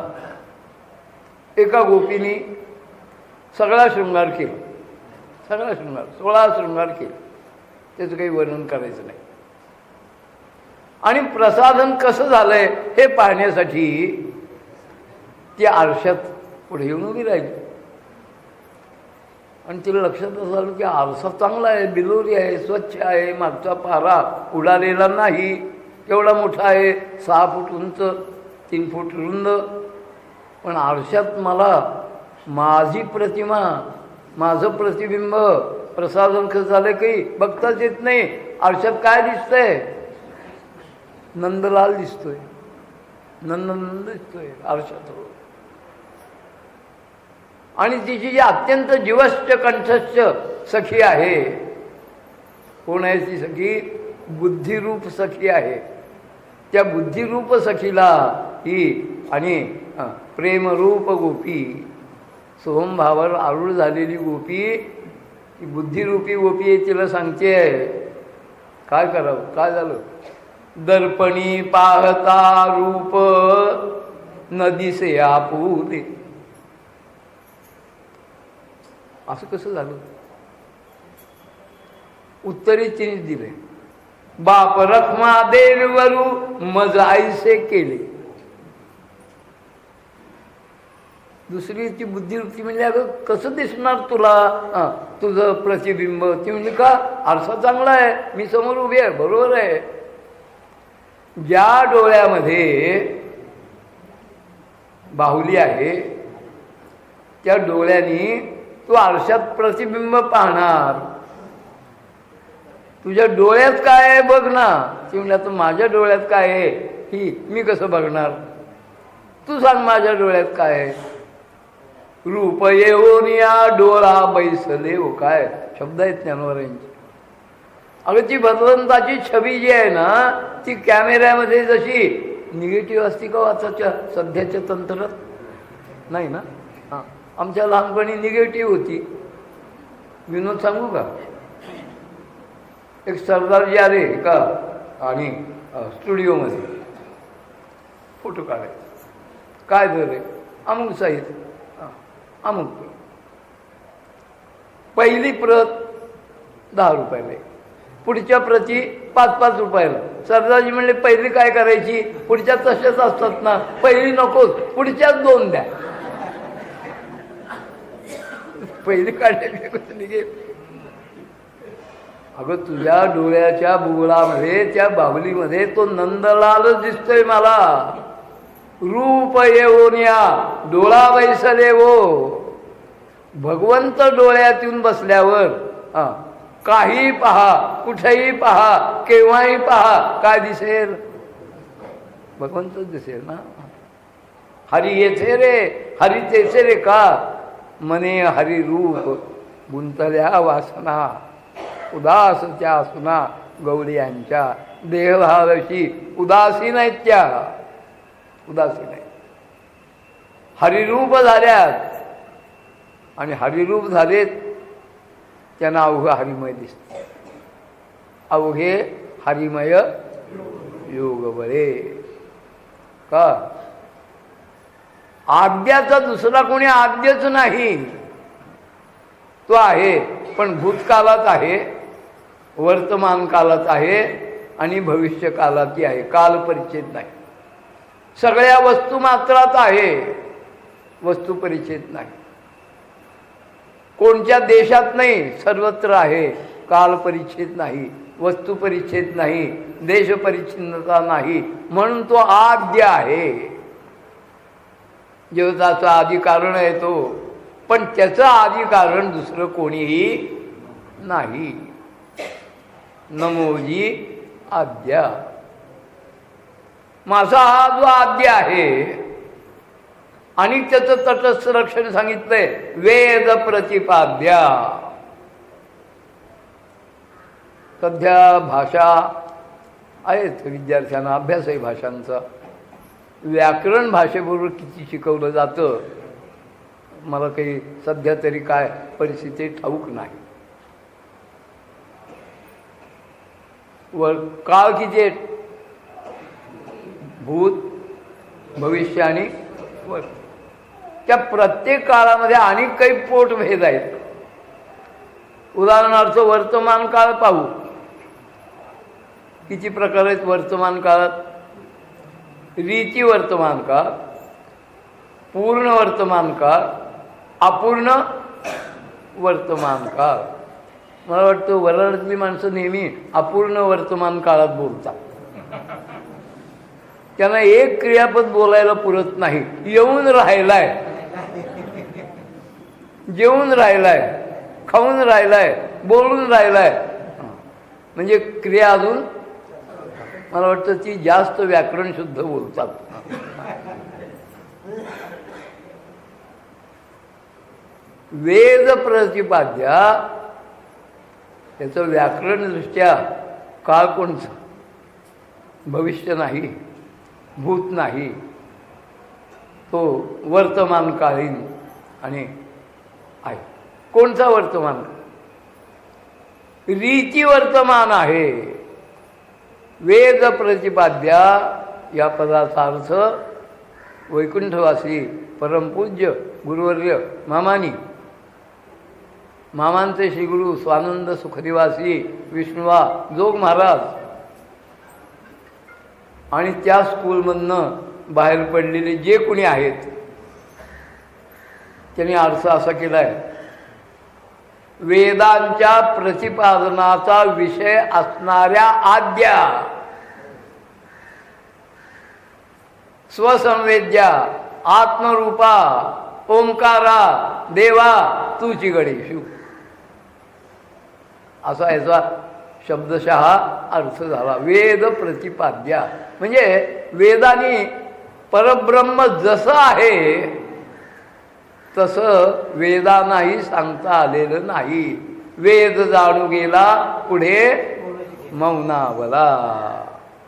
एका गोपीने सगळा शृंगार केला, सगळा शृंगार, 16 शृंगार केले. त्याचं काही वर्णन करायचं नाही. आणि प्रसाधन कसं झालंय हे पाहण्यासाठी ती आरशात पुढे येऊन उभी राहिली. आणि तिला लक्षात असं आलं की आरसा चांगला आहे, बिलोरी आहे, स्वच्छ आहे, मागचा पारा उडालेला नाही, एवढा मोठा आहे, 6 फूट उंच, 3 फूट रुंद. पण आरशात मला माझी प्रतिमा, माझं प्रतिबिंब, प्रसाधन कसं झालं काही बघताच येत नाही. आरशात काय दिसतंय? नंदलाल दिसतोय, नंद दिसतोय आरशात. आणि तिची जी अत्यंत जीवष्ट कंठस्थ सखी आहे, कोण आहे ती सखी? बुद्धिरूप सखी आहे. त्या बुद्धिरूप सखीला ही आणि प्रेमरूप गोपी, सोहमभावावर आरूढ झालेली गोपी, ती बुद्धिरूपी गोपी आहे. तिला सांगते काय करावं, काय झालं? दर्पणी पाहता रूप न दिसे आपुले. असं कसं झालं? उत्तरे तिने दिले. बाप रखमा देवरू मज आईसे केले. दुसरी ती बुद्धिवृत्ती म्हणजे अगं कसं दिसणार तुला तुझं प्रतिबिंब? ती म्हणजे का आरसा चांगला आहे, मी समोर उभी आहे. बरोबर आहे. ज्या डोळ्यामध्ये बाहुली आहे त्या डोळ्यांनी तू आरशात प्रतिबिंब पाहणार. तुझ्या डोळ्यात काय आहे बघ ना. ती म्हणजे आता माझ्या डोळ्यात काय आहे ही मी कसं बघणार? तू सांग माझ्या डोळ्यात काय आहे. रूप येऊन या डोळा बैसले हो. काय शब्द आहेत ज्ञानवरांचे. अगं ती भगवंताची छबी जी आहे ना ती कॅमेऱ्यामध्ये जशी निगेटिव्ह असते का आताच्या सध्याच्या तंत्रात? नाही ना. हां, आमच्या लहानपणी निगेटिव्ह होती. विनोद सांगू का? एक सरदारजी आले का आणि स्टुडिओमध्ये फोटो काढायचे. काय झाले? अमुक साहित्य, अमुक पहिली प्रत 10 रुपयाला, पुढच्या प्रती 5-5 रुपयाला. सरदारजी म्हणले पहिली काय करायची? पुढच्या तशाच असतात ना, पहिली नकोच, पुढच्याच 2 द्या. पहिली काढण्याची कसं निघेल? अगं तुझ्या डोळ्याच्या बुगळामध्ये त्या बाहुलीमध्ये तो नंदलालच दिसतोय मला. रूप येऊन या डोळा बैसले वो. भगवंत डोळ्यात येऊन बसल्यावर काही पहा, कुठेही पहा, केव्हाही पहा, काय दिसेल? भगवंतच दिसेल ना. हरी येथे रे, हरी तेचे रे का मने हरी रूप गुंतल्या वासना. उदासच्या सुना गौरी यांच्या देहभावाशी उदासीन आहेत त्या, उदासीन आहेत. हरिरूप झाल्यात आणि हरिरूप झालेत त्यांना अवघं हरिमय दिसतं. अवघे हरिमय योग बरे का. आद्याचा दुसरा कोणी आद्यच नाही. तो आहे पण भूतकालात आहे, वर्तमान कालात आहे आणि भविष्य कालातही आहे. काल परिच्छेद नाही. सगळ्या वस्तू मात्रात आहे, वस्तू परिच्छेद नाही. कोणत्या देशात नाही, सर्वत्र आहे. काल परिच्छेद नाही, वस्तू परिच्छेद नाही, देश परिच्छिन्नता नाही. म्हणून तो आद्य आहे. जगताचं आदी कारण आहे तो, पण त्याचं आदी कारण दुसरं कोणीही नाही. नमोजी आद्या. माझा हा जो आद्य आहे आणि त्याचं तटस्थ रक्षण सांगितलंय वेद प्रतिपाद्या. सध्या भाषा आहेत विद्यार्थ्यांना अभ्यास आहे भाषांचा. व्याकरण भाषेबरोबर किती शिकवलं जातं मला काही सध्या तरी काय परिस्थिती ठाऊक नाही. काळ किती आहेत? भूत, भविष्य आणि वर्तमान. त्या प्रत्येक काळामध्ये अनेक काही पोटभेद आहेत. उदाहरणार्थ वर्तमान काळ पाहू. किती प्रकार आहेत वर्तमान काळात? रीती वर्तमान काळ, पूर्ण वर्तमान काळ, अपूर्ण वर्तमान काळ. मला वाटतं वराडातली माणसं नेहमी अपूर्ण वर्तमान काळात बोलतात. त्यांना एक क्रियापद बोलायला पुरत नाही. येऊन राहिलाय, जेवून राहिलाय, खाऊन राहिलाय, बोलून राहिलाय, म्हणजे क्रिया अजून मला वाटतं ती जास्त व्याकरण शुद्ध बोलतात. वेद प्रतिपाद्या त्याचं व्याकरणदृष्ट्या काळ कोणचं? भविष्य नाही, भूत नाही, तो वर्तमानकालीन आणि आहे. कोणचा वर्तमान? रीती वर्तमान आहे. वेद प्रतिपाद्या या पदाचा अर्थ वैकुंठवासी परमपूज्य गुरुवर्य मामांचे श्रीगुरु स्वानंद सुखनिवासी विष्णुवा जोग महाराज आणि त्या स्कूलमधनं बाहेर पडलेले जे कोणी आहेत त्यांनी अर्थ असा केला आहे, वेदांच्या प्रतिपादनाचा विषय असणाऱ्या आद्या स्वसंवेद्या आत्मरूपा ओंकारा देवा तूची गणेशू, असा याचा शब्दशः अर्थ झाला. वेद प्रतिपाद्या म्हणजे वेदांनी परब्रह्म जसं आहे तसं वेदांनाही सांगता आलेलं नाही. वेद जाणू गेला पुढे मौनावला,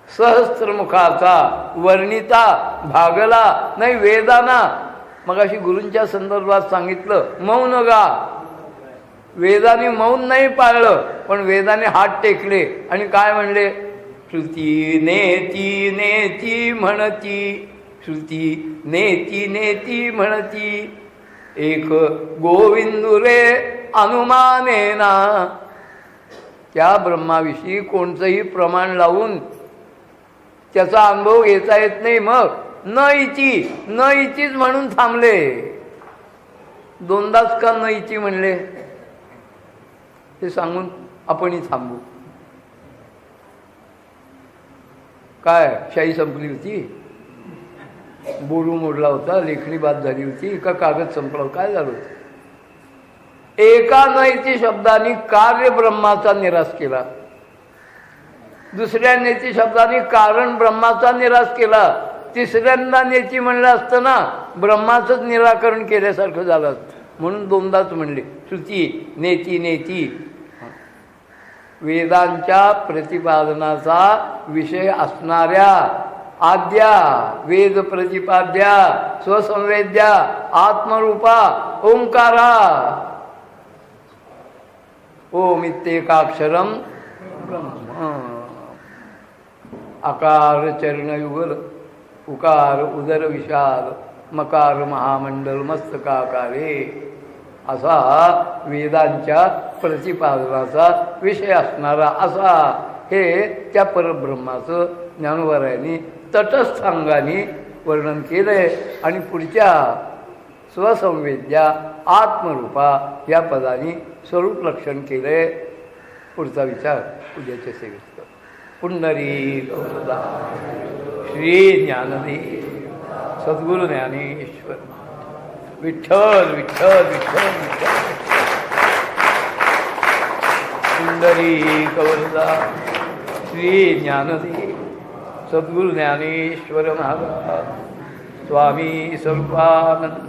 सहस्त्रमुखाचा वर्णिता भागला नाही. वेदांना मगाशी गुरूंच्या संदर्भात सांगितलं मौन गा. वेदाने मौन नाही पाळलं, पण वेदाने हात टेकले आणि काय म्हणले? श्रुती नेती नेती म्हणती, श्रुती नेती नेती म्हणती, एक गोविंदुरे अनुमानेना. त्या ब्रह्माविषयी कोणतंही प्रमाण लावून त्याचा अनुभव घेता येत नाही. मग न इति न इतिच म्हणून थांबले. दोनदाच का न इति म्हणले ते सांगून आपणही थांबू. काय शाही संपली होती? बोलू मोडला होता, लेखणी बाद झाली होती का कागद संपला? काय झालं होतं? एका नैती शब्दाने कार्य ब्रह्माचा निराश केला, दुसऱ्या नेती शब्दाने कारण ब्रह्माचा निराश केला, तिसऱ्यांदा नेती म्हणलं असतं ना ब्रह्माचंच निराकरण केल्यासारखं झालं असतं. म्हणून दोनदाच म्हणले श्रुती नेती नेती. वेदांच्या प्रतिपादनाचा विषय असणाऱ्या आद्या वेद प्रतिपाद्या स्वसंवेद्या आत्मरूपा ओंकारा. ओम इत्येकाक्षरम ब्रह्म. आकार चरणयुगल, उकार उदर विशाल, मकार महामंडल मस्तकाकारे. असा वेदांच्या प्रतिपादनाचा विषय असणारा असा हे त्या परब्रह्माचं ज्ञानोबारायांनी तटस्थांगाने वर्णन केलंय. आणि पुढच्या स्वसंवेद्या आत्मरूपा या पदाने स्वरूप लक्षण केलंय. पुढचा विचार उद्याच्या सेवेत. पुंडरीक वरदा श्री ज्ञानदेव सद्गुरु ज्ञानेश्वर विठ्ठल विठ्ठल विठ्ठल विठ्ठल. पुंडरीक वरदा श्री ज्ञानदेव सद्गुरु ज्ञानेश्वर महाराज स्वामी स्वरूपानंद